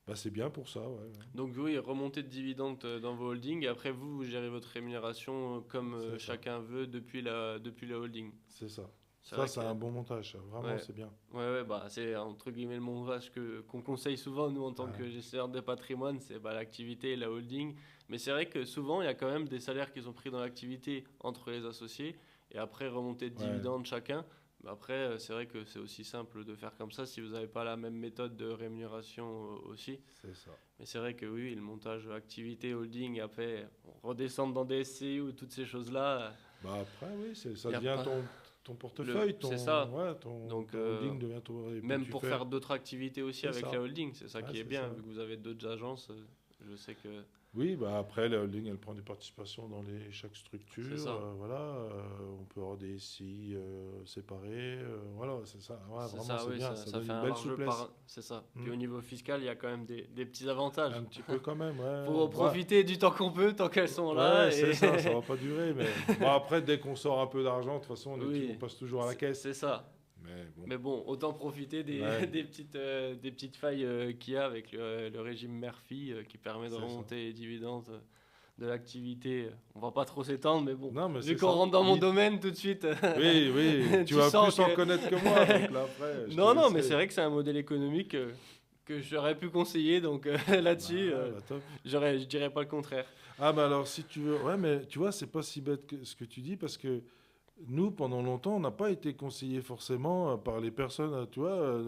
bah, c'est bien pour ça. Ouais, ouais. Donc oui, remontée de dividendes dans vos holdings, et après vous, vous gérez votre rémunération comme C'est ça. chacun veut depuis la holding. C'est ça. C'est Ça, vrai c'est que un bon montage. Ça. Vraiment, ouais, c'est bien. ouais, bah c'est entre guillemets le montage qu'on conseille souvent nous en tant que Ouais. gestionnaire de patrimoine, c'est l'activité et la holding. Mais c'est vrai que souvent il y a quand même des salaires qu'ils ont pris dans l'activité entre les associés et après remontée de Ouais, dividendes chacun. Mais après, c'est vrai que c'est aussi simple de faire comme ça si vous n'avez pas la même méthode de rémunération aussi. c'est ça. Mais c'est vrai que oui, le montage activité, holding, après on redescend dans des SCI ou toutes ces choses-là, Bah après, oui, ça y a devient pas ton portefeuille, c'est ça. ouais, Donc, ton holding devient ton. Et puis même tu pour fais. faire d'autres activités aussi C'est avec ça. la holding, c'est ça Ouais, qui est c'est bien, ça. vu que vous avez d'autres agences, je sais que Oui, bah après, la holding, elle prend des participations dans chaque structure. c'est ça. Voilà, on peut avoir des SCI séparés. Voilà, c'est ça. Ouais, C'est vraiment, ça, c'est oui, bien. ça Ça donne fait une un belle large souplesse. c'est ça. Mm. Puis au niveau fiscal, il y a quand même des petits avantages. Un petit peu quand même, ouais. Faut profiter du temps qu'on peut, tant qu'elles sont là. Ouais, c'est Et ça, ça va pas durer. Mais bon, après, dès qu'on sort un peu d'argent, de toute façon, oui, on passe toujours à la caisse. c'est ça. Mais bon, Mais bon, autant profiter ouais, des petites failles qu'il y a avec le régime Murphy qui permet de c'est ça. remonter les dividendes de l'activité. On va pas trop s'étendre, mais bon, Non, mais vu c'est qu'on ça. rentre dans mon Oui, domaine tout de suite, oui, tu tu vas sens plus en que... connaître que moi. Donc là, après, je te Non, non, mais laisserai. c'est vrai que c'est un modèle économique que j'aurais pu conseiller, donc là-dessus, Bah, top. je dirais pas le contraire. Ah, bah alors, si tu veux. Ouais, mais tu vois, c'est pas si bête que ce que tu dis parce que nous, pendant longtemps, on n'a pas été conseillés forcément par les personnes, tu vois,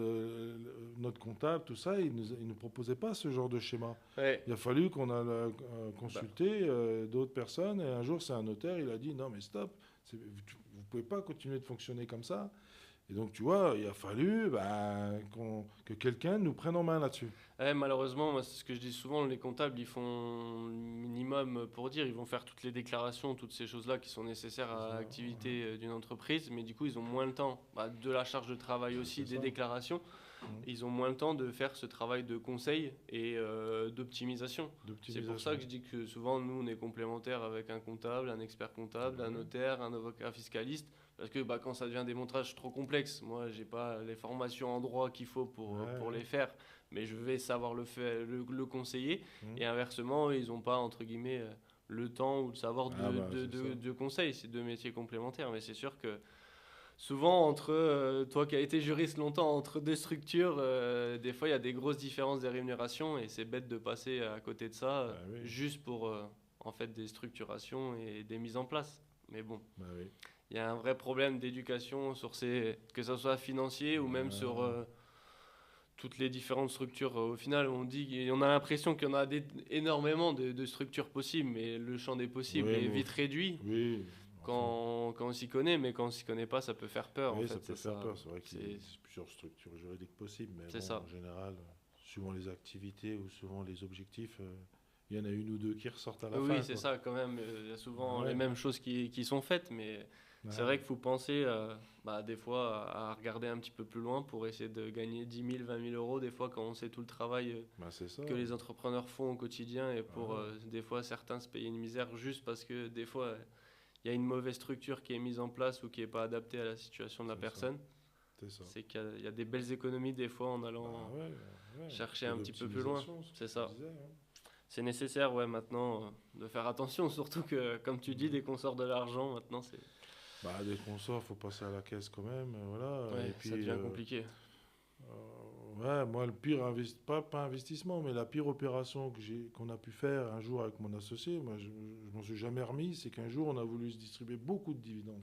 notre comptable, tout ça, il nous proposait pas ce genre de schéma. Ouais, Il a fallu qu'on a bah, consulté d'autres personnes et un jour, c'est un notaire, il a dit non, mais stop, vous pouvez pas continuer de fonctionner comme ça. Et donc, tu vois, il a fallu que quelqu'un nous prenne en main là-dessus. ouais, malheureusement, moi, c'est ce que je dis souvent, les comptables, ils font minimum pour dire, ils vont faire toutes les déclarations, toutes ces choses-là qui sont nécessaires C'est à ça, l'activité d'une entreprise, mais du coup, ils ont moins le temps de la charge de travail aussi, c'est des ça. déclarations. ils ont moins le temps de faire ce travail de conseil et d'optimisation. C'est pour ça que je dis que souvent, nous, on est complémentaires avec un comptable, un expert comptable, un notaire, un avocat fiscaliste. Parce que quand ça devient des montages trop complexes, moi, j'ai pas les formations en droit qu'il faut pour les faire, mais je vais savoir le conseiller. Et inversement, ils n'ont pas, entre guillemets, le temps ou le savoir de conseil. C'est deux métiers complémentaires. Mais c'est sûr que souvent, entre toi qui as été juriste longtemps, entre deux structures, des fois, il y a des grosses différences des rémunérations et c'est bête de passer à côté de ça juste pour en fait, des structurations et des mises en place. Mais bon. Il y a un vrai problème d'éducation sur que ce soit financier ou même sur toutes les différentes structures. Au final, on a l'impression qu'il y en a énormément de structures possibles, mais le champ des possibles est vite réduit quand on s'y connaît, mais quand on s'y connaît pas, ça peut faire peur. Oui, ça peut faire peur. C'est vrai qu'il y a plusieurs structures juridiques possibles, mais en général, suivant les activités ou suivant les objectifs, il y en a une ou deux qui ressortent à la fin. Oui, c'est ça quand même. Il y a souvent les mêmes choses qui sont faites, mais c'est vrai qu'il faut penser des fois à regarder un petit peu plus loin pour essayer de gagner 10 000, 20 000 euros des fois quand on sait tout le travail que les entrepreneurs font au quotidien et pour des fois certains se payer une misère juste parce que des fois il y a une mauvaise structure qui est mise en place ou qui n'est pas adaptée à la situation de la personne. C'est qu'il y a des belles économies des fois en allant chercher un petit peu plus loin. C'est ça. C'est nécessaire maintenant de faire attention, surtout que comme tu dis, dès qu'on sort de l'argent maintenant c'est... dès qu'on sort, il faut passer à la caisse quand même, voilà. Et puis, ça devient compliqué. Moi, le pire pas investissement, mais la pire opération qu'on a pu faire un jour avec mon associé, moi, je m'en suis jamais remis, c'est qu'un jour, on a voulu se distribuer beaucoup de dividendes.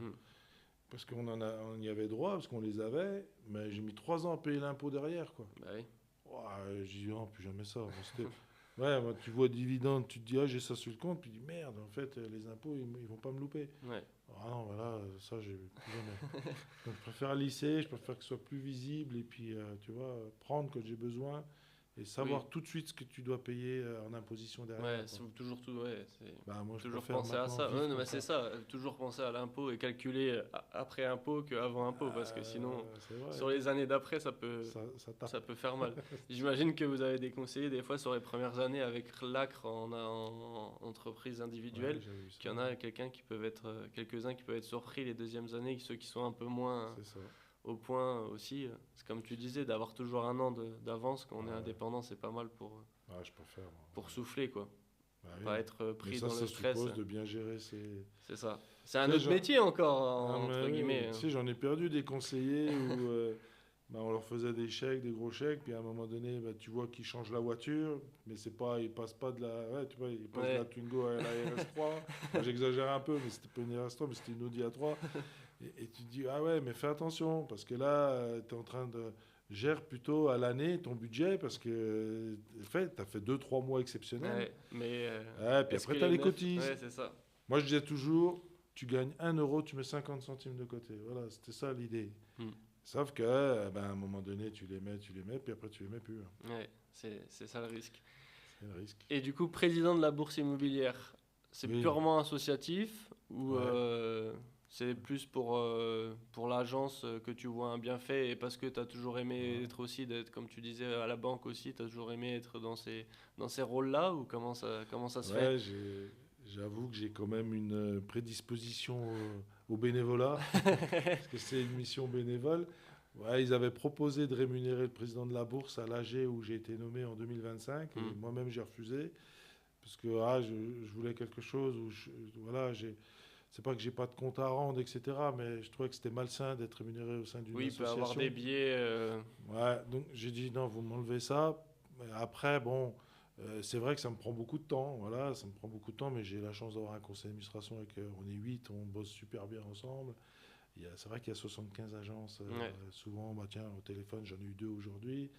Parce on y avait droit, parce qu'on les avait, mais j'ai mis 3 ans à payer l'impôt derrière, quoi. J'ai dit, non, plus jamais ça. Moi, tu vois dividendes, tu te dis, j'ai ça sur le compte, puis tu dis, merde, en fait, les impôts, ils vont pas me louper. Non, voilà, ça, j'ai plus jamais. Donc, je préfère lisser, je préfère que ce soit plus visible, et puis, tu vois, prendre quand j'ai besoin, et savoir tout de suite ce que tu dois payer en imposition derrière. C'est toujours tout, moi, toujours penser à ça. C'est ça, toujours penser à l'impôt et calculer après impôt qu'avant impôt, parce que sinon, sur les années d'après, ça peut faire mal. J'imagine que vous avez des conseillers des fois sur les premières années avec l'ACRE en entreprise individuelle, qu'il y en a quelqu'un qui peuvent être, quelques-uns qui peuvent être surpris les deuxièmes années, ceux qui sont un peu moins au point aussi. C'est comme tu disais, d'avoir toujours un an d'avance quand on est indépendant, c'est pas mal pour souffler, quoi. Pas être pris dans le stress. Ça suppose de bien gérer C'est ça. C'est un autre métier encore, entre guillemets. Tu sais, j'en ai perdu des conseillers où on leur faisait des chèques, des gros chèques, puis à un moment donné, tu vois qu'ils changent la voiture, mais ils passent pas de la... tu vois, ils passent de la Twingo à la RS3. J'exagère un peu, mais c'était pas une RS3, mais c'était une Audi A3. Et tu te dis, mais fais attention, parce que là, tu es en train de gérer plutôt à l'année ton budget, parce que en fait, tu as fait 2-3 mois exceptionnels. Puis après, tu as les cotises. C'est ça. Moi, je disais toujours, tu gagnes 1 euro, tu mets 50 centimes de côté. Voilà, c'était ça l'idée. Sauf que, à un moment donné, tu les mets, puis après, tu les mets plus. C'est ça le risque. C'est le risque. Et du coup, président de la bourse immobilière, c'est purement associatif ou c'est plus pour l'agence que tu vois un bienfait et parce que tu as toujours aimé être aussi, comme tu disais, à la banque aussi, tu as toujours aimé être dans ces rôles-là ou comment ça se fait? J'avoue que j'ai quand même une prédisposition au bénévolat, parce que c'est une mission bénévole. Ils avaient proposé de rémunérer le président de la bourse à l'AG où j'ai été nommé en 2025, et moi-même j'ai refusé, parce que je voulais quelque chose où c'est pas que j'ai pas de compte à rendre, etc., mais je trouvais que c'était malsain d'être rémunéré au sein d'une association. Oui, il peut avoir des biais. Donc j'ai dit non, vous m'enlevez ça. Mais après, c'est vrai que ça me prend beaucoup de temps, ça me prend beaucoup de temps, mais j'ai la chance d'avoir un conseil d'administration avec, on est 8, on bosse super bien ensemble. C'est vrai qu'il y a 75 agences, souvent, au téléphone, j'en ai eu 2 aujourd'hui.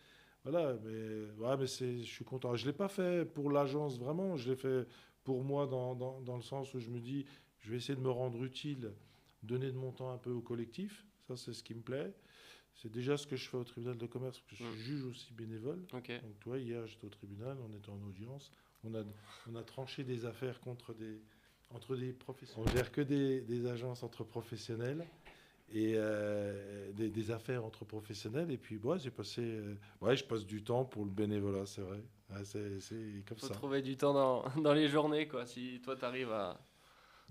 Mais je suis content. Je ne l'ai pas fait pour l'agence vraiment, je l'ai fait pour moi dans le sens où je me dis, je vais essayer de me rendre utile, donner de mon temps un peu au collectif, ça c'est ce qui me plaît. C'est déjà ce que je fais au tribunal de commerce, parce que je suis juge aussi bénévole. Donc, tu vois, hier, j'étais au tribunal, on était en audience. On a tranché des affaires entre des professionnels. On gère que des agences entre professionnels. et des affaires entre professionnels. Et puis, ouais, je passe du temps pour le bénévolat, c'est vrai. Ouais, c'est comme Faut ça. trouver du temps dans les journées, quoi. Si toi, t'arrives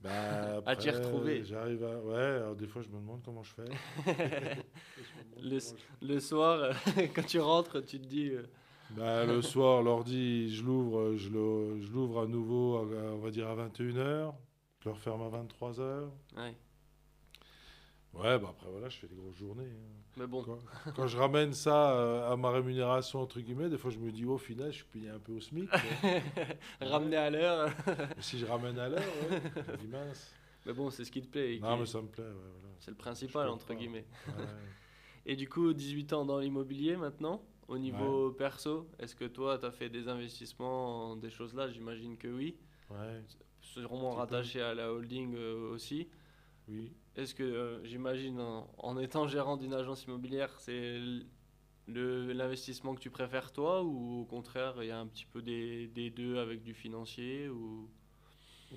Bah, à t'y après, retrouver. j'arrive à. Ouais, alors des fois, je me demande comment je fais. Je me demande Le, comment je fais. le soir, quand tu rentres, tu te dis... Bah, le soir, l'ordi, je l'ouvre à nouveau, on va dire à 21h. Je le referme à 23h. ouais. Ouais, bah après, voilà, je fais des grosses journées, hein. Mais bon, Quand, quand je ramène ça à ma rémunération, entre guillemets, des fois, je me dis, au final, je suis payé un peu au SMIC, quoi. Ouais. ramener à l'heure. Mais si je ramène à l'heure, ouais, je me dis, mince. Mais bon, c'est ce qui te plaît. Non, mais ça me plaît, ouais, voilà. C'est le Je principal, pleure entre pas. guillemets. Ouais, Et du coup, 18 ans dans l'immobilier maintenant, au ouais, niveau perso, est-ce que toi, tu as fait des investissements, des choses là? J'imagine que oui. ouais, un Sûrement petit peu, rattaché à la holding aussi. oui. Est-ce que, j'imagine, en étant gérant d'une agence immobilière, c'est l'investissement que tu préfères toi ou au contraire, il y a un petit peu des deux avec du financier ou...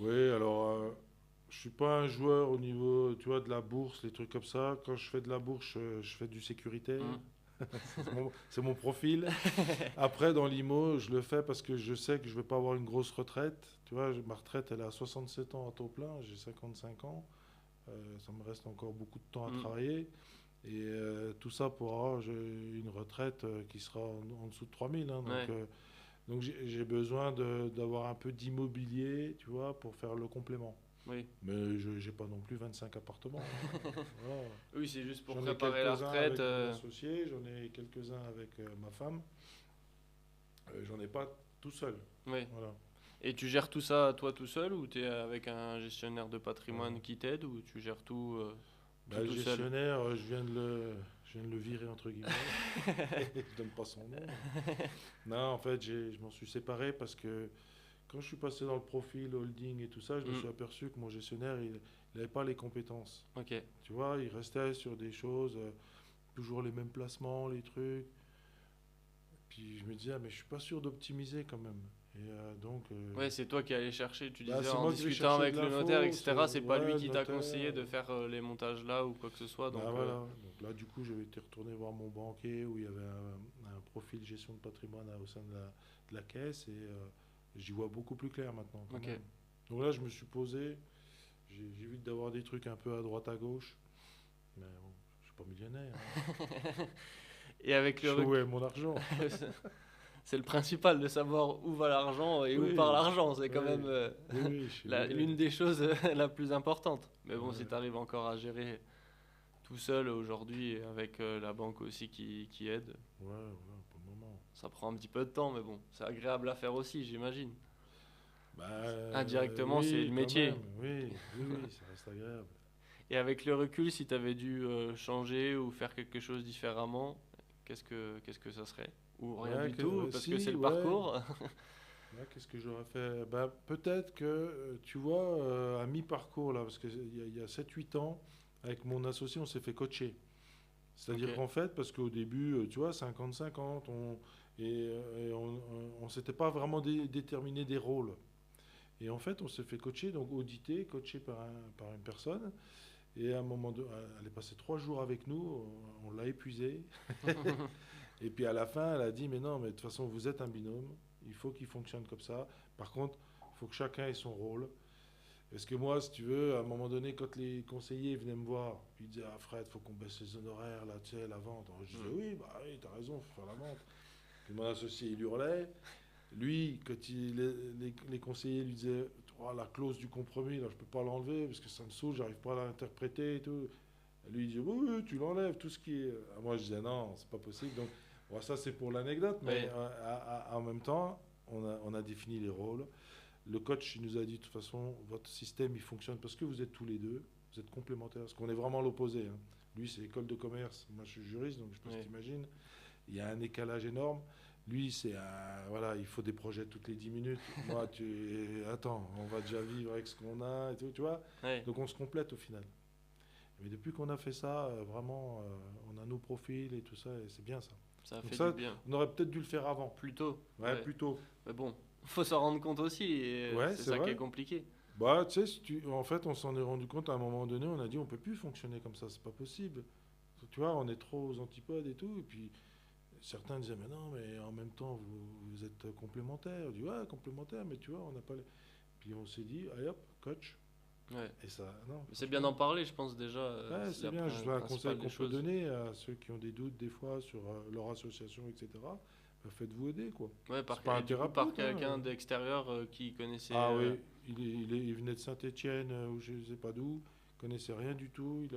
Oui, alors, je suis pas un joueur au niveau, tu vois, de la bourse, les trucs comme ça. Quand je fais de la bourse, je fais du sécuritaire. Hmm. C'est mon profil. Après, dans l'IMO, je le fais parce que je sais que je vais pas avoir une grosse retraite. Tu vois, ma retraite, elle est à 67 ans à taux plein. J'ai 55 ans. Ça me reste encore beaucoup de temps à Hmm. travailler. Et tout ça pour avoir une retraite qui sera en dessous de 3000, hein. Ouais, Donc j'ai besoin d'avoir un peu d'immobilier, tu vois, pour faire le complément. oui. Mais je n'ai pas non plus 25 appartements, hein. Voilà. Oui, c'est juste pour J'en ai préparer la quelques-uns retraite. avec mon associé, j'en ai quelques-uns avec ma femme. J'en ai pas tout seul. Oui. Voilà. Et tu gères tout ça toi tout seul ou tu es avec un gestionnaire de Voilà. patrimoine qui t'aide ou tu gères tout, Bah, le tout seul? gestionnaire, je viens de le virer entre guillemets. Je donne pas son nom. Non, en fait, je m'en suis séparé parce que quand je suis passé dans le profil holding et tout ça, je me Hmm. suis aperçu que mon gestionnaire, il n'avait pas les compétences. Ok. Tu vois, il restait sur des choses, toujours les mêmes placements, les trucs. Puis je me disais, ah, mais je suis pas sûr d'optimiser quand même. Et Ouais, c'est toi qui allais chercher, tu bah, disais c'est en moi qui vais discutant chercher avec de le notaire, l'info. etc. C'est pas Ouais, lui le qui t'a notaire. conseillé de faire les montages là ou quoi que ce soit. Bah Donc, voilà. Donc là, du coup, j'avais été retourné voir mon banquier où il y avait un profil gestion de patrimoine au sein de la caisse et j'y vois beaucoup plus clair maintenant quand ok. même. Donc là, je me suis posé, j'évite d'avoir des trucs un peu à droite à gauche, mais bon, je suis pas millionnaire, hein. Et avec Je le sais où recul, est mon argent. c'est le principal de savoir où va l'argent et où part Oui, l'argent. C'est quand oui, même oui, oui, je sais où est. l'une des choses la plus importantes. Mais bon, si Ouais, tu arrives encore à gérer tout seul aujourd'hui et avec la banque aussi qui aide, ouais, voilà, pour le moment. ça prend un petit peu de temps, mais bon, c'est agréable à faire aussi, j'imagine. Bah Indirectement, c'est le oui, quand métier. même, oui, oui, oui, ça reste agréable. Et avec le recul, si tu avais dû changer ou faire quelque chose différemment, qu'est-ce que ça serait? Ou rien Ouais, du tout, parce que c'est si, le ouais. parcours. Ouais, qu'est-ce que j'aurais fait? Bah, peut-être que, tu vois, à mi-parcours, là, parce qu'il y a 7-8 ans, avec mon associé, on s'est fait coacher. Ok. C'est-à-dire qu'en fait, parce qu'au début, tu vois, 50-50, et on s'était pas vraiment déterminé des rôles. Et en fait, on s'est fait coacher, donc audité, coaché par une personne. Et à un moment donné, elle est passée 3 jours avec nous, on l'a épuisée. Et puis à la fin, elle a dit, mais non, mais de toute façon, vous êtes un binôme, il faut qu'il fonctionne comme ça. Par contre, il faut que chacun ait son rôle. Parce que moi, si tu veux, à un moment donné, quand les conseillers venaient me voir, puis ils disaient, ah Fred, il faut qu'on baisse les honoraires, là, tu sais, la vente. Alors, je disais, Hmm. oui, bah oui, t'as raison, faut faire la vente. Puis mon associé, il hurlait. Lui, quand les conseillers lui disaient, oh, la clause du compromis, là, je peux pas l'enlever parce que ça me saoule, j'arrive pas à l'interpréter et tout. Lui, il disait, oui, oui, tu l'enlèves, tout ce qui est. Moi, je disais, non, c'est pas possible. Donc, bon, ça, c'est pour l'anecdote, mais Oui, en même temps, on a défini les rôles. Le coach, il nous a dit, de toute façon, votre système, il fonctionne parce que vous êtes tous les deux, vous êtes complémentaires, parce qu'on est vraiment l'opposé, hein. Lui, c'est école de commerce, moi, je suis juriste, donc je sais pas si oui. t'imagines. Il y a un décalage énorme. Lui, voilà, il faut des projets toutes les 10 minutes. Moi, attends, on va déjà vivre avec ce qu'on a et tout, tu vois. Oui, Donc on se complète au final. Mais depuis qu'on a fait ça, vraiment, on a nos profils et tout ça, et c'est bien ça. ça Donc fait du ça, bien. on aurait peut-être dû le faire avant. Plus tôt. Ouais, Ouais. plus tôt. Mais bon, faut s'en rendre compte aussi et Ouais, c'est c'est ça qui est vrai. compliqué. Bah, tu sais, en fait, on s'en est rendu compte à un moment donné, on a dit on peut plus fonctionner comme ça, c'est pas possible. Tu vois, on est trop aux antipodes et tout. Et puis certains disaient mais non, mais en même temps, vous êtes complémentaires. On dit ouais, complémentaires, mais tu vois, on n'a pas. Puis on s'est dit, allez hop, coach. Ouais. Et ça, non, Mais c'est bien d'en franchement. parler, je pense déjà. Ouais, C'est c'est la bien. Je vois un conseil principale des qu'on peut choses. donner à ceux qui ont des doutes des fois sur leur association, etc. Bah, faites-vous aider, quoi. Ouais, C'est pas un et du coup, par thérapeute, hein. quelqu'un d'extérieur qui connaissait. Ah oui, il venait de Saint-Étienne ou je ne sais pas d'où, il connaissait rien du tout.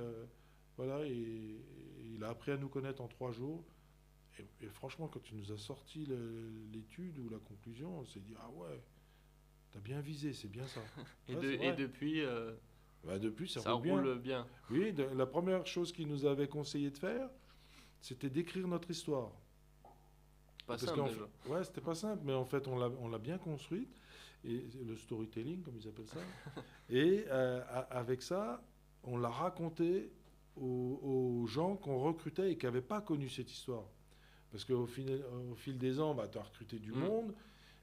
Voilà, et il a appris à nous connaître en 3 jours. Et franchement, quand tu nous as sorti l'étude ou la conclusion, on s'est dit, ah ouais, t'as bien visé, c'est bien ça. Ouais, c'est Et vrai. depuis, Bah, depuis, ça ça roule bien. roule bien. Oui, la première chose qu'il nous avait conseillé de faire, c'était d'écrire notre histoire. Pas Parce simple qu'en déjà. ouais, c'était pas simple, mais en fait, on l'a bien construite. Et le storytelling, comme ils appellent ça. Et avec ça, on l'a raconté aux gens qu'on recrutait et qui n'avaient pas connu cette histoire. Parce au fil des ans, bah, tu as recruté du Mm. monde.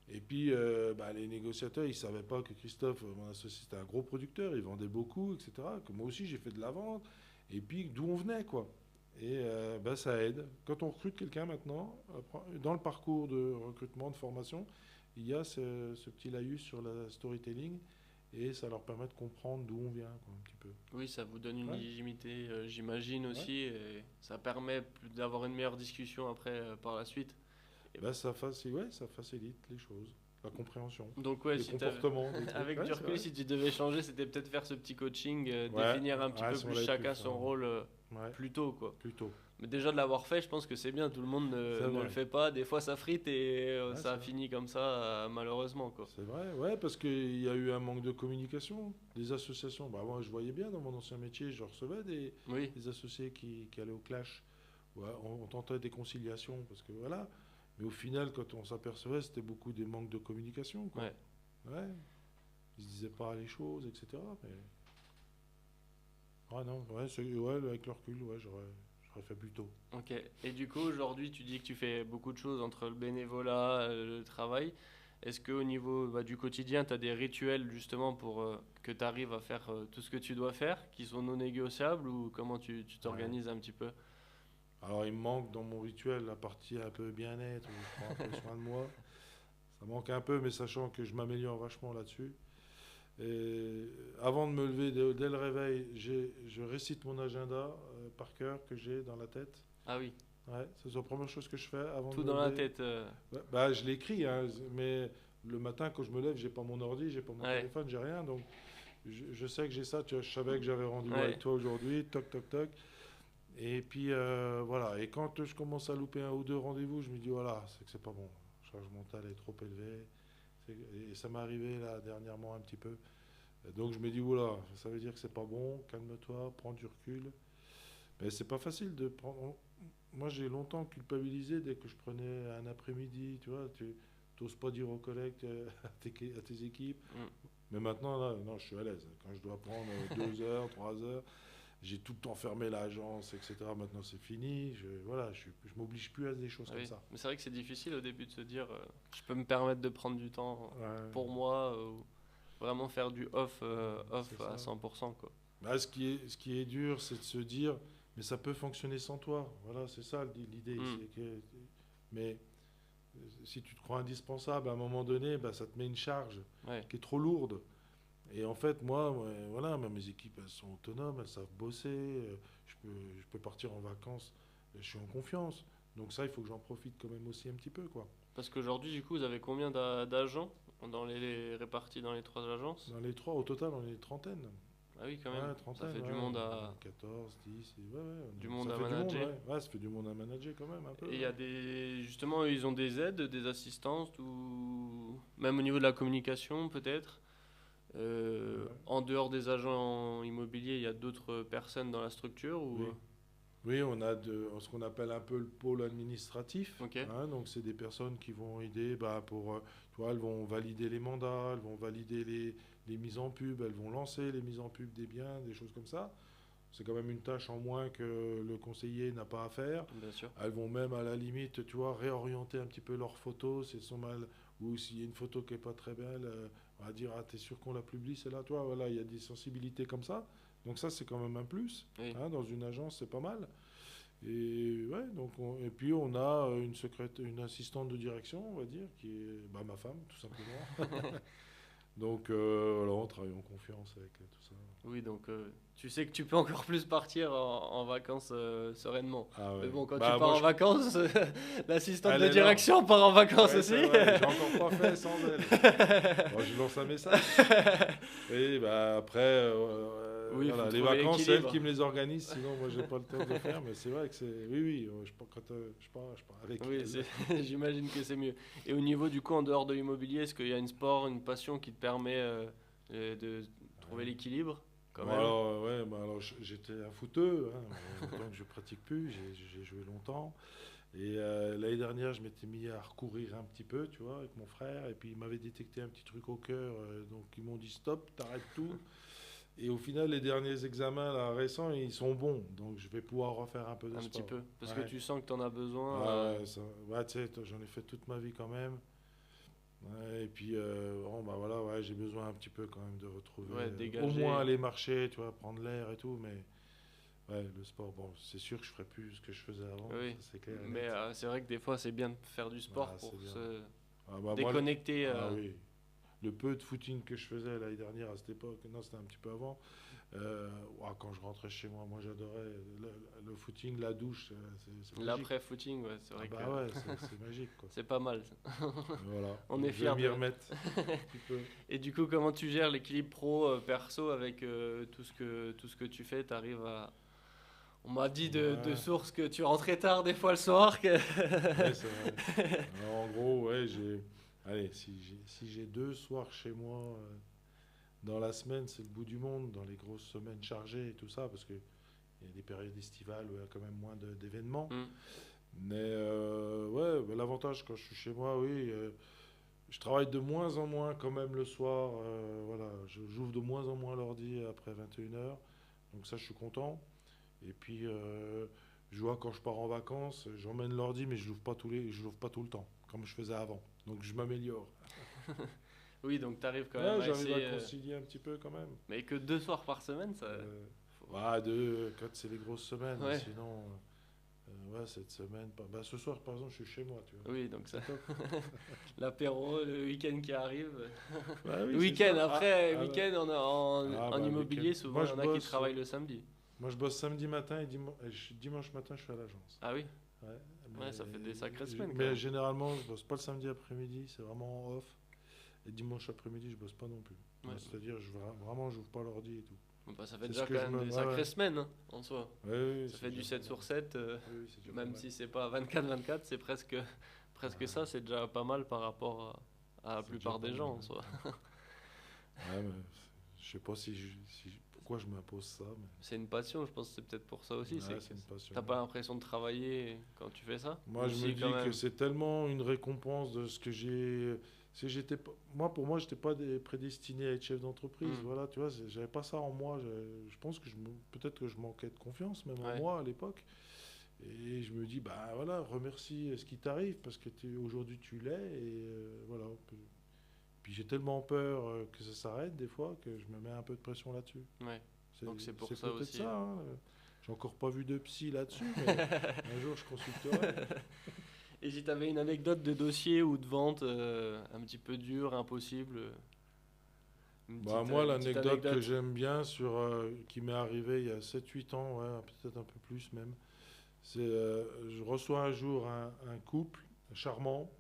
Et puis, bah, les négociateurs, ils ne savaient pas que Christophe, mon associé, c'était un gros producteur. Il vendait beaucoup, etc. Que moi aussi, j'ai fait de la vente. Et puis, d'où on venait, quoi. Et bah, ça aide. Quand on recrute quelqu'un maintenant, dans le parcours de recrutement, de formation, il y a ce petit laïus sur la storytelling. Et ça leur permet de comprendre d'où on vient, quoi, un petit peu. Oui, ça vous donne une Ouais, légitimité, j'imagine ouais. aussi, et ça permet d'avoir une meilleure discussion après, par la suite. Et- Bah, ouais, ça facilite les choses. La compréhension. Donc ouais, Des si comportements, des trucs. avec Ouais, du c'est recul, vrai. si tu devais changer, c'était peut-être faire ce petit coaching, Ouais, définir un petit ouais, peu si on plus l'avait pu chacun faire. son rôle Ouais, plus tôt, quoi. plutôt. Mais déjà de l'avoir fait, je pense que c'est bien. Tout le monde C'est ne le vrai. fait pas. Des fois, ça frite et Ouais, ça c'est a vrai. fini comme ça, malheureusement, quoi. C'est vrai, ouais, parce qu'il y a eu un manque de communication. Des associations, bah moi je voyais bien dans mon ancien métier, je recevais Oui, des associés qui allaient au clash. Ouais, on tentait des conciliations, parce que voilà. Mais au final, quand on s'apercevait, c'était beaucoup des manques de communication, quoi. ouais. Ouais, ils se disaient pas les choses, etc. Mais... Ah non, ouais, ouais, avec le recul, ouais, j'aurais fait plus tôt. Ok. Et du coup, aujourd'hui, tu dis que tu fais beaucoup de choses entre le bénévolat, le travail. Est-ce qu'au niveau du quotidien, tu as des rituels justement pour que tu arrives à faire tout ce que tu dois faire, qui sont non négociables, ou comment tu Ouais. t'organises un petit peu? Alors il me manque dans mon rituel la partie un peu bien-être, où je prends un peu soin de moi. Ça manque un peu, mais sachant que je m'améliore vachement là-dessus. Et avant de me lever, dès le réveil, je récite mon agenda par cœur que j'ai dans la tête. Ah oui, Ouais, c'est la première chose que je fais avant de tout me dans la lever. tête. Ouais, bah, je l'écris, hein, mais le matin, quand je me lève, j'ai pas mon ordi, j'ai pas mon Ouais, téléphone, j'ai rien. Donc, je sais que j'ai ça. Tu vois, je savais que j'avais rendez-vous avec ouais. toi aujourd'hui. Toc, toc, toc. Et puis, voilà. Et quand je commence à louper un ou deux rendez-vous, je me dis, voilà, c'est que c'est pas bon. La charge mentale est trop élevée. Et ça m'est arrivé, là, dernièrement, un petit peu. Donc je me dis, oula, ça veut dire que c'est pas bon, calme-toi, prends du recul. Mais c'est pas facile de prendre. Moi j'ai longtemps culpabilisé dès que je prenais un après-midi, tu vois, tu n'oses pas dire aux collègues, à tes équipes. Mm. Mais maintenant, là, non, je suis à l'aise. Quand je dois prendre 2 heures, 3 heures, j'ai tout le temps fermé l'agence, etc. Maintenant c'est fini, voilà, je m'oblige plus à des choses Ah comme oui. ça. Mais c'est vrai que c'est difficile au début de se dire je peux me permettre de prendre du temps Ouais, pour moi, ou vraiment faire du off c'est à ça. 100%, quoi. Bah, ce qui est dur, c'est de se dire, mais ça peut fonctionner sans toi. Voilà, c'est ça l'idée. Mm. Mais si tu te crois indispensable, à un moment donné, bah, ça te met une charge Ouais. qui est trop lourde. Et en fait, moi, ouais, voilà, mes équipes, elles sont autonomes, elles savent bosser. Je peux partir en vacances, je suis en confiance. Donc ça, il faut que j'en profite quand même aussi un petit peu, quoi. Parce qu'aujourd'hui, du coup, vous avez combien d'agents répartis dans les trois agences? Dans les trois, au total, on est une trentaine. Ah oui, quand même. Ouais, Ça trentaine, fait ouais. du monde On est 14, 10, ouais, ouais. du Ça monde à fait du monde, manager. ouais. Ouais, ça fait du monde à manager quand même, un peu. Et il y Ouais. a justement, ils ont des aides, des assistances, ou même au niveau de la communication, peut-être. Ouais. En dehors des agents immobiliers, il y a d'autres personnes dans la structure, ou... Oui. Oui, on a ce qu'on appelle un peu le pôle administratif, Ok. hein, donc c'est des personnes qui vont aider bah, tu vois, elles vont valider les mandats, elles vont valider les mises en pub, elles vont lancer les mises en pub des biens, des choses comme ça. c'est quand même une tâche en moins que le conseiller n'a pas à faire. Bien sûr. Elles vont même à la limite, tu vois, réorienter un petit peu leurs photos si elles sont mal, ou s'il y a une photo qui est pas très belle, on va dire, ah, t'es sûr qu'on la publie, celle-là, toi, voilà, il y a des sensibilités comme ça. Donc ça, c'est quand même un plus. Oui. Hein, dans une agence, c'est pas mal. Et ouais, et puis on a une assistante de direction, on va dire, qui est bah, ma femme, tout simplement. Donc voilà, on travaille en confiance avec tout ça. Oui, donc tu sais que tu peux encore plus partir en vacances sereinement. Ah Mais ouais. bon, quand Bah, tu pars moi, en vacances, l'assistante elle de est là. direction part en vacances Ouais, aussi. c'est vrai, j'ai encore pas fait sans elle. Bon, je lance un message. Et bah, après, Oui, il faut voilà, les trouver vacances, c'est elle l'équilibre. qui me les organise, sinon moi j'ai pas le temps de le faire. Mais c'est vrai que c'est. Oui, oui, quand je pars avec Oui, elle. j'imagine que c'est mieux. Et au niveau du coup, en dehors de l'immobilier, est-ce qu'il y a une sport, une passion qui te permet de trouver l'équilibre quand Bon, même? alors, ouais, bah, alors j'étais un footeux, hein, mais maintenant que je pratique plus, j'ai joué longtemps. Et l'année dernière, je m'étais mis à recourir un petit peu, tu vois, avec mon frère. Et puis, il m'avait détecté un petit truc au cœur. Donc, ils m'ont dit stop, t'arrêtes tout. Et au final, les derniers examens là, récents, ils sont bons. Donc, je vais pouvoir refaire un peu de Un petit sport. peu. Parce que Ouais. tu sens que tu en as besoin. Ouais, ouais, tu sais, j'en ai fait toute ma vie quand même. Ouais, et puis, bon, bah voilà, ouais, j'ai besoin un petit peu quand même de retrouver. Ouais, Au dégager. moins aller marcher, tu vois, prendre l'air et tout. Mais ouais, le sport, bon, c'est sûr que je ferai plus ce que je faisais avant. Oui. Ça, c'est clair et Mais net. c'est vrai que des fois, c'est bien de faire du sport Ah, pour c'est bien. se Ah, bah, moi, déconnecter. ah oui. Le peu de footing que je faisais l'année dernière à cette époque, non, c'était un petit peu avant. Ouah, quand je rentrais chez moi, moi j'adorais le footing, la douche, c'est magique. L'après-footing, ouais, c'est Ah vrai que bah ouais, c'est magique quoi. c'est pas mal. Voilà. On Donc, est je vais fiers m'y de. remettre un petit peu. Et du coup, comment tu gères l'équilibre pro-perso avec tout ce que tu fais? T'arrives à. On m'a dit de Ouais, sources que tu rentrais tard des fois le soir. ouais, c'est vrai. Alors, en gros, ouais, allez, si j'ai 2 soirs chez moi dans la semaine, c'est le bout du monde, dans les grosses semaines chargées et tout ça, parce qu'il y a des périodes estivales où il y a quand même moins d'événements. Hmm. Mais ouais, bah, l'avantage quand je suis chez moi, oui, je travaille de moins en moins quand même le soir. Voilà, j'ouvre de moins en moins l'ordi après 21 h. Donc ça, je suis content. Et puis, je vois quand je pars en vacances, j'emmène l'ordi, mais je l'ouvre pas tout le temps, comme je faisais avant. Donc je m'améliore. Oui, donc t'arrives quand même Ouais, à j'arrive essayer. à concilier un petit peu quand même. Mais que 2 soirs par semaine, ça. Euh, faut- ouais, quand c'est les grosses semaines, mais Ouais. sinon, ouais, cette semaine, bah, ce soir par exemple, je suis chez moi, tu vois. Oui, donc ça. C'est top. L'apéro, le week-end qui arrive. Bah oui, Le c'est week-end, ça. après, Bah. week-end Ah, en bah, le immobilier, week-end. souvent Moi, il y je en a qui bosse, travaillent le samedi. moi, je bosse samedi matin et dimanche matin, je suis à l'agence. Ah oui? Ouais, Ouais, ça fait des sacrées je- semaines quand mais même. généralement, je bosse pas le samedi après-midi, c'est vraiment off. Et dimanche après-midi, je bosse pas non plus. Ouais. C'est-à-dire, vraiment, j'ouvre pas l'ordi et tout. Bon, bah, ça fait C'est déjà ce que quand je même me- des ouais, sacrées ouais. semaines hein, en soi. Ouais, ouais, Ça c'est fait du déjà 7 pas sur mal. 7, Oui, oui, c'est déjà pas même mal. si c'est pas 24-24, c'est presque ça, c'est déjà pas mal par rapport à la C'est plupart déjà des pas gens mal, en soi. Ouais, mais je sais pas pourquoi je m'impose ça, mais C'est une passion, je pense que c'est peut-être pour ça aussi. ouais, C'est c'est une passion. t'as pas l'impression de travailler quand tu fais ça? Moi, Ou je si, me dis quand que même. c'est tellement une récompense de ce que j'ai. Pour moi, j'étais pas prédestiné à être chef d'entreprise. Hmm. Voilà, tu vois, j'avais pas ça en moi. Je pense que peut-être que je manquais de confiance, même en Ouais. moi à l'époque. Et je me dis, bah voilà, remercie ce qui t'arrive parce que aujourd'hui tu l'es. Et voilà. Puis j'ai tellement peur que ça s'arrête des fois que je me mets un peu de pression là-dessus. Ouais. Donc c'est pour ça peut-être aussi. ça. Hein. J'ai encore pas vu de psy là-dessus, mais un jour je consulterai. Et si t'avais une anecdote de dossier ou de vente un petit peu dure, impossible, Bah, moi, une petite l'anecdote que anecdote. j'aime bien, qui m'est arrivée il y a 7 8 ans, ouais, peut-être un peu plus même, c'est je reçois un jour un couple charmant,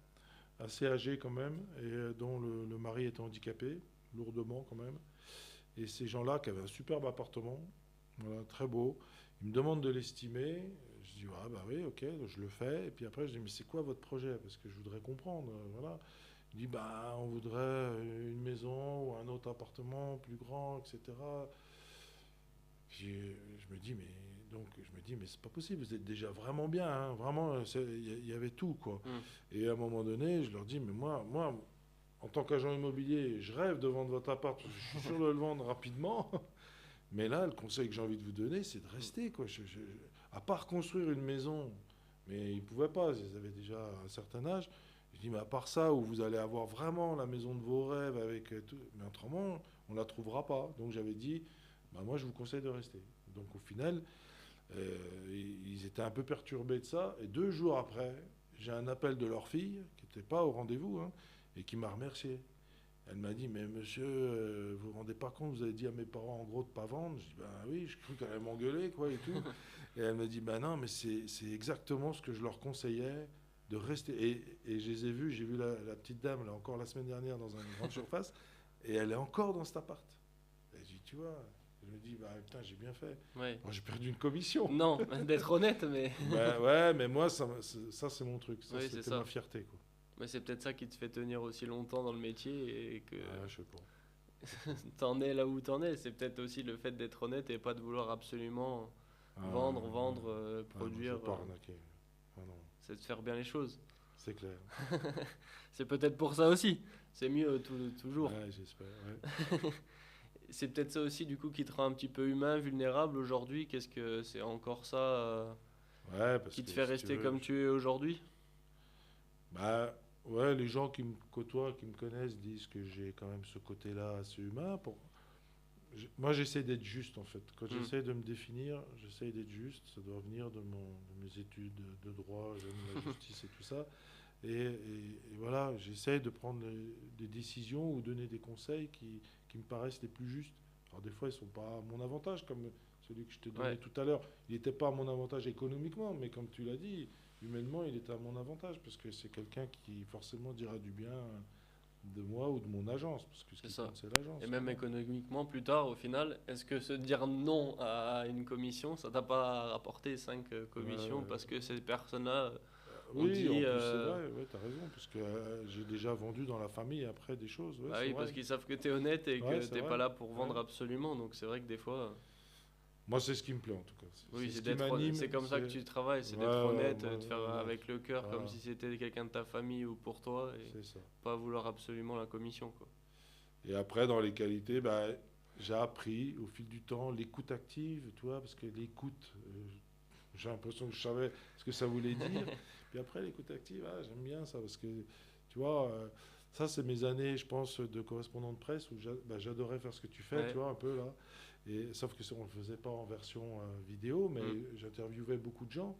assez âgé quand même, et dont le mari était handicapé, lourdement quand même. Et ces gens-là qui avaient un superbe appartement, voilà, très beau, ils me demandent de l'estimer. Je dis, ah bah oui, ok, donc je le fais. Et puis après, je dis, mais c'est quoi votre projet? Parce que je voudrais comprendre, voilà. Il dit, bah, on voudrait une maison ou un autre appartement plus grand, etc. Puis je me dis, mais c'est pas possible, vous êtes déjà vraiment bien, hein, vraiment, il y avait tout, quoi. Hmm. Et à un moment donné, je leur dis, mais moi, en tant qu'agent immobilier, je rêve de vendre votre appart, parce que je suis sûr de le vendre rapidement. Mais là, le conseil que j'ai envie de vous donner, c'est de rester, quoi. À part construire une maison, mais ils ne pouvaient pas, ils avaient déjà un certain âge. Je dis, mais à part ça, où vous allez avoir vraiment la maison de vos rêves avec tout, mais autrement, on ne la trouvera pas. Donc j'avais dit, bah, moi, je vous conseille de rester. Donc au final, ils étaient un peu perturbés de ça. Et 2 jours après, j'ai un appel de leur fille, qui n'était pas au rendez-vous, hein, et qui m'a remercié. Elle m'a dit, mais monsieur, vous vous rendez pas compte, vous avez dit à mes parents en gros de pas vendre. Je dis, ben oui, je crois qu'elle allait m'engueuler, quoi, et tout. Et elle m'a dit, ben non, mais c'est exactement ce que je leur conseillais, de rester. Et je les ai vus, j'ai vu la petite dame, là, encore la semaine dernière, dans une grande surface, et elle est encore dans cet appart. Et je dis, tu vois, je me dis, bah putain, j'ai bien fait. Ouais. Moi, j'ai perdu une commission. Non, d'être honnête, mais... Ben ouais, mais moi, ça c'est mon truc. Ça, Oui, c'est c'était ça. ma fierté, quoi. Mais c'est peut-être ça qui te fait tenir aussi longtemps dans le métier et que Ouais, je sais pas. t'en es là où t'en es. C'est peut-être aussi le fait d'être honnête et pas de vouloir absolument vendre, produire. Je vais pas arnaquer. Ah non, C'est de faire bien les choses. c'est clair. C'est peut-être pour ça aussi. C'est mieux toujours. Ouais, j'espère. Ouais. C'est peut-être ça aussi du coup qui te rend un petit peu humain, vulnérable aujourd'hui. Qu'est-ce que c'est encore ça Ouais, parce qui te que fait si tu rester veux, comme tu es aujourd'hui? bah, ouais, les gens qui me côtoient, qui me connaissent, disent que j'ai quand même ce côté-là assez humain. Moi, j'essaie d'être juste, en fait. Quand Mm. j'essaie de me définir, j'essaie d'être juste. Ça doit venir de mes études de droit, j'aime la justice et tout ça. Et voilà, j'essaie de prendre des décisions ou donner des conseils qui me paraissent les plus justes. Alors, des fois, ils ne sont pas à mon avantage, comme celui que je t'ai donné Ouais, tout à l'heure. Il n'était pas à mon avantage économiquement, mais comme tu l'as dit, humainement, il était à mon avantage, parce que c'est quelqu'un qui forcément dira du bien de moi ou de mon agence, parce que ce c'est qui ça. compte, c'est l'agence. Et même Voilà. économiquement, plus tard, au final, est-ce que se dire non à une commission, ça t'a pas rapporté 5 commissions Euh, parce que ces personnes-là ont oui, en dit plus, c'est vrai, ouais, tu as raison, parce que j'ai déjà vendu dans la famille après des choses, ouais, bah c'est oui, vrai. parce qu'ils savent que tu es honnête et Ouais, que c'est t'es pas vrai. là pour vendre Ouais. absolument. Donc c'est vrai que des fois, Moi, c'est ce qui me plaît en tout cas. oui, C'est ce c'est qui d'être honnête. m'anime. C'est comme ça que tu travailles, c'est Ouais, d'être ouais, honnête, moi, de faire moi, avec le cœur comme voilà, si c'était quelqu'un de ta famille ou pour toi et c'est ça. pas vouloir absolument la commission, quoi. Et après, dans les qualités, bah, j'ai appris au fil du temps l'écoute active, tu vois, parce que l'écoute, j'ai l'impression que je savais ce que ça voulait dire. Puis après, l'écoute active, ah, j'aime bien ça, parce que, tu vois, ça, c'est mes années, je pense, de correspondant de presse, où j'adorais faire ce que tu fais, Ouais. tu vois, un peu là. Et, sauf que on ne le faisait pas en version vidéo, mais Mm. j'interviewais beaucoup de gens,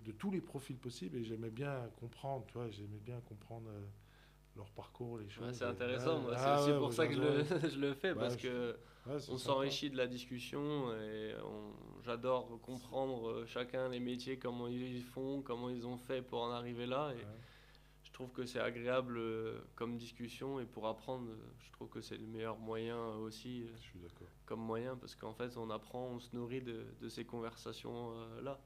de tous les profils possibles, et j'aimais bien comprendre, tu vois, j'aimais bien comprendre leur parcours, les Ouais, choses. c'est intéressant, moi. C'est Ah aussi ouais, pour moi ça que j'adorais. je le fais Ouais, parce que ouais, c'est on sympa. s'enrichit de la discussion et j'adore comprendre chacun les métiers, comment ils font, comment ils ont fait pour en arriver là. Et Ouais, je trouve que c'est agréable comme discussion et pour apprendre, je trouve que c'est le meilleur moyen aussi je suis d'accord. comme moyen parce qu'en fait on apprend, on se nourrit de ces conversations là.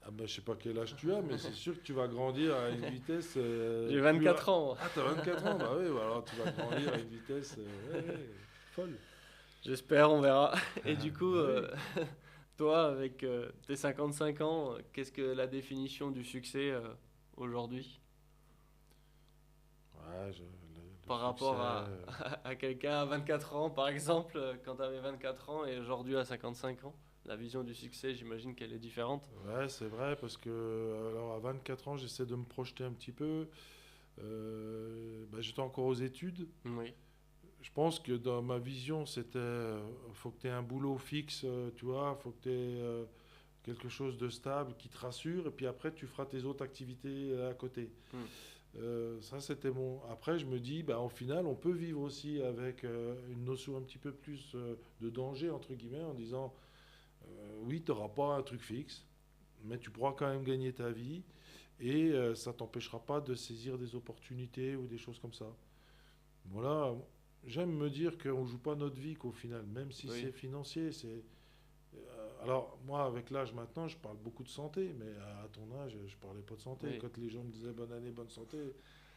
Ah ben, je sais pas quel âge tu as, mais c'est sûr que tu vas grandir à une vitesse J'ai plus 24 ans, Ah, t'as 24 ans, bah oui, bah alors tu vas grandir à une vitesse ouais, folle. j'espère, on verra. Et du coup, Bah oui. toi avec tes 55 ans, qu'est-ce que la définition du succès aujourd'hui? Ouais, le Par succès. rapport à quelqu'un à 24 ans, par exemple, quand tu avais 24 ans et aujourd'hui à 55 ans, la vision du succès, j'imagine qu'elle est différente. Ouais, c'est vrai, parce que alors à 24 ans, j'essaie de me projeter un petit peu. Bah, j'étais encore aux études. Oui, Je pense que dans ma vision, c'était faut que tu aies un boulot fixe, tu vois, faut que tu aies quelque chose de stable qui te rassure, et puis après, tu feras tes autres activités à côté. mm, Ça, c'était mon. Après, je me dis, bah, au final, on peut vivre aussi avec une notion un petit peu plus de danger, entre guillemets, en disant, oui, tu n'auras pas un truc fixe, mais tu pourras quand même gagner ta vie, et ça t'empêchera pas de saisir des opportunités ou des choses comme ça. Voilà, j'aime me dire qu'on ne joue pas notre vie qu'au final, même si oui, c'est financier. Alors, moi, avec l'âge maintenant, je parle beaucoup de santé, mais à ton âge, je ne parlais pas de santé. oui. Quand les gens me disaient bonne année, bonne santé,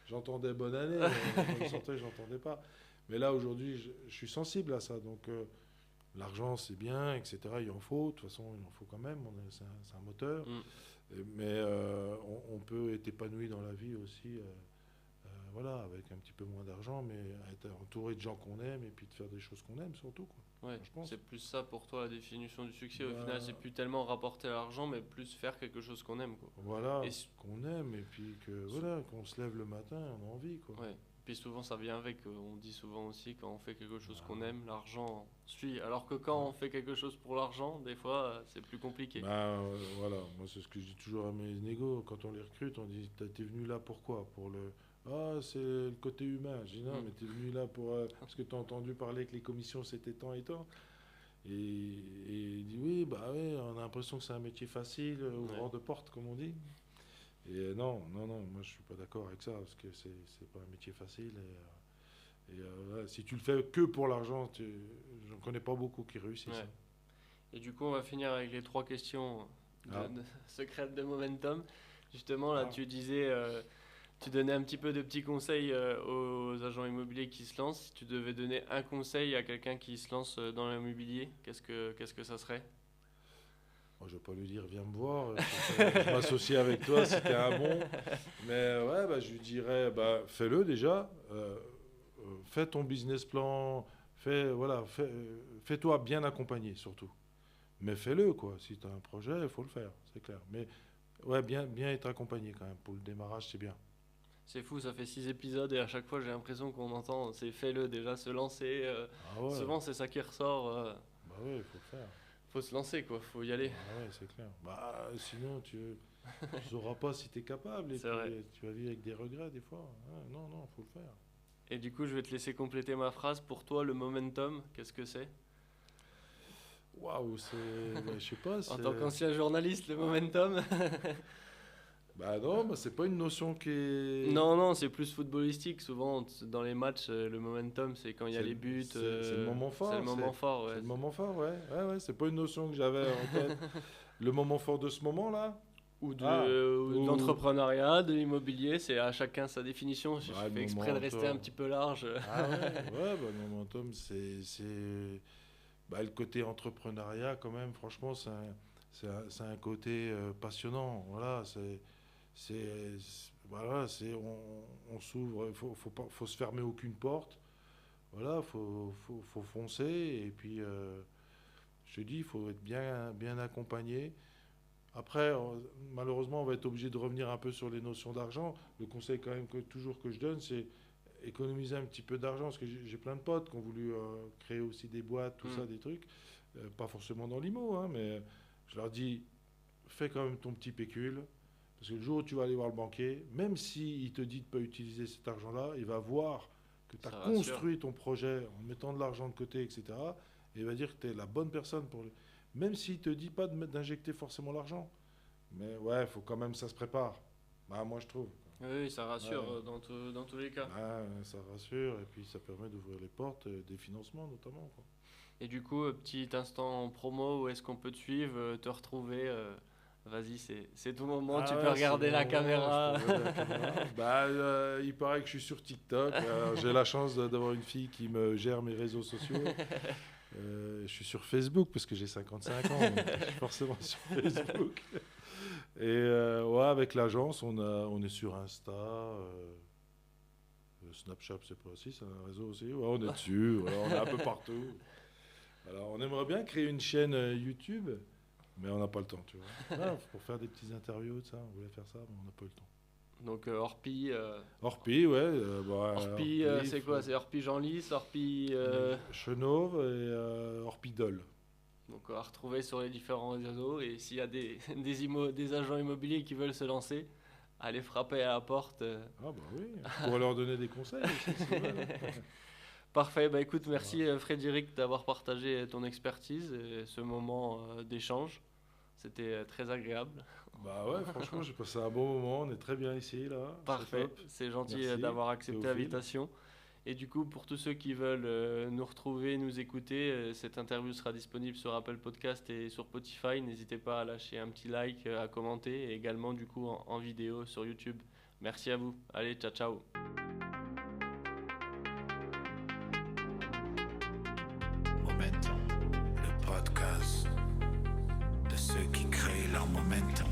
j'entendais bonne année, mais bonne santé, je n'entendais pas. Mais là, aujourd'hui, je suis sensible à ça. Donc, l'argent, c'est bien, etc. Il en faut, de toute façon, il en faut quand même. C'est un moteur. Mm. Mais on peut être épanoui dans la vie aussi voilà, avec un petit peu moins d'argent, mais être entouré de gens qu'on aime et puis de faire des choses qu'on aime surtout, quoi. Ouais, Je pense. c'est plus ça pour toi la définition du succès. Au Bah, final, c'est plus tellement rapporter l'argent, mais plus faire quelque chose qu'on aime, quoi. voilà, Et qu'on aime et puis voilà, qu'on se lève le matin, on a envie, quoi. ouais. Puis souvent, ça vient avec. On dit souvent aussi, quand on fait quelque chose qu'on Ah. aime, l'argent suit. Alors que quand on fait quelque chose pour l'argent, des fois, c'est plus compliqué. Voilà, moi c'est ce que je dis toujours à mes négos, quand on les recrute, on dit t'es venu là pourquoi? Pour le c'est le côté humain. Je dis non, Mm. mais t'es venu là pour parce que t'as entendu parler que les commissions c'était tant et tant. Et il dit oui, bah oui, on a l'impression que c'est un métier facile, ouvreur de porte comme on dit. Et non, moi je suis pas d'accord avec ça parce que c'est pas un métier facile. Ouais, si tu le fais que pour l'argent, j'en connais pas beaucoup qui réussissent. Ouais. Hein. Et du coup, on va finir avec les 3 questions Ah. secrètes de Momentum. Justement, là, Ah. tu disais, tu donnais un petit peu de petits conseils aux agents immobiliers qui se lancent. Si tu devais donner un conseil à quelqu'un qui se lance dans l'immobilier, qu'est-ce que ça serait? Moi, je vais pas lui dire viens me voir, je m'associe avec toi si t'es un bon. Mais ouais, bah, je lui dirais fais-le déjà, fais ton business plan, fais-toi bien accompagner surtout. Mais fais-le quoi, si tu as un projet, il faut le faire, c'est clair. Mais ouais, bien être accompagné quand même pour le démarrage, c'est bien. C'est fou, ça fait 6 épisodes et à chaque fois, j'ai l'impression qu'on entend, c'est fais-le déjà, se lancer. Ah ouais, Souvent, c'est ça qui ressort. bah ouais, il faut le faire. Faut se lancer, quoi. Faut y aller. Ah ouais, c'est clair. Sinon tu sauras pas si tu es capable et C'est puis vrai. tu vas vivre avec des regrets des fois. Ouais, non, faut le faire. Et du coup, je vais te laisser compléter ma phrase. Pour toi, le momentum, qu'est-ce que c'est? Waouh, je sais pas, En c'est... tant qu'ancien journaliste, le momentum? Bah non, c'est pas une notion qui est... Non, c'est plus footballistique. Souvent, dans les matchs, le momentum, c'est quand il y a C'est- les buts. c'est le moment fort, C'est le moment fort, ouais. C'est le moment fort, ouais. Ouais, c'est pas une notion que j'avais en tête. Le moment fort de ce moment-là? Ou de, Ah, ou de ou- l'entrepreneuriat, de l'immobilier, c'est à chacun sa définition. Je Bah, fais le exprès de rester momentum. un petit peu large. Ah ouais, le momentum, le côté entrepreneuriat quand même, franchement, c'est un côté passionnant. Voilà, on s'ouvre, faut se fermer aucune porte. Voilà, faut foncer et puis je te dis, il faut être bien accompagné. Après, malheureusement, on va être obligé de revenir un peu sur les notions d'argent. Le conseil quand même toujours que je donne, c'est économiser un petit peu d'argent, parce que j'ai plein de potes qui ont voulu créer aussi des boîtes, tout ça, des trucs, pas forcément dans l'IMO, hein, mais je leur dis, fais quand même ton petit pécule, parce que le jour où tu vas aller voir le banquier, même s'il te dit de ne pas utiliser cet argent-là, il va voir que tu as Ça rassure. construit ton projet en mettant de l'argent de côté, etc. Et il va dire que tu es la bonne personne pour lui. Même s'il ne te dit pas d'injecter forcément l'argent. Mais ouais, il faut quand même, ça se prépare. Moi, je trouve. Oui, ça rassure Ouais. dans tous les cas. Ça rassure et puis ça permet d'ouvrir les portes des financements notamment, quoi. Et du coup, petit instant en promo, où est-ce qu'on peut te suivre, te retrouver? Vas-y, c'est ton moment, tu peux regarder c'est la bon, caméra. je peux regarder la caméra. Il paraît que je suis sur TikTok. J'ai la chance d'avoir une fille qui me gère mes réseaux sociaux. Je suis sur Facebook parce que j'ai 55 ans, donc je suis forcément sur Facebook. Et avec l'agence, on est sur Insta, Snapchat, c'est pas aussi, c'est un réseau aussi. Ouais, on est dessus, voilà, on est un peu partout. Alors, on aimerait bien créer une chaîne YouTube, mais on n'a pas le temps, tu vois. Pour faire des petites interviews, ça, on voulait faire ça, mais on n'a pas eu le temps. Donc Orpi, Orpi, ouais. Orpi, c'est quoi? C'est Orpi Genlis, Orpi... Chenauve et Orpi Dole. Donc à retrouver sur les différents réseaux. Et s'il y a des agents immobiliers qui veulent se lancer, allez frapper à la porte. Ah bah oui, on pourrait leur donner des conseils aussi, si vous voulez. Parfait, bah écoute, merci Frédéric d'avoir partagé ton expertise et ce moment d'échange. C'était très agréable. Bah ouais, franchement, j'ai passé un bon moment, on est très bien ici, là. Parfait, top. c'est gentil Merci, d'avoir accepté Théophile. l'invitation. Et du coup, pour tous ceux qui veulent nous retrouver, nous écouter, cette interview sera disponible sur Apple Podcast et sur Spotify. N'hésitez pas à lâcher un petit like, à commenter et également du coup en vidéo sur YouTube. Merci à vous. Allez, ciao ciao. Momentum, le podcast de ceux qui créent leur momentum.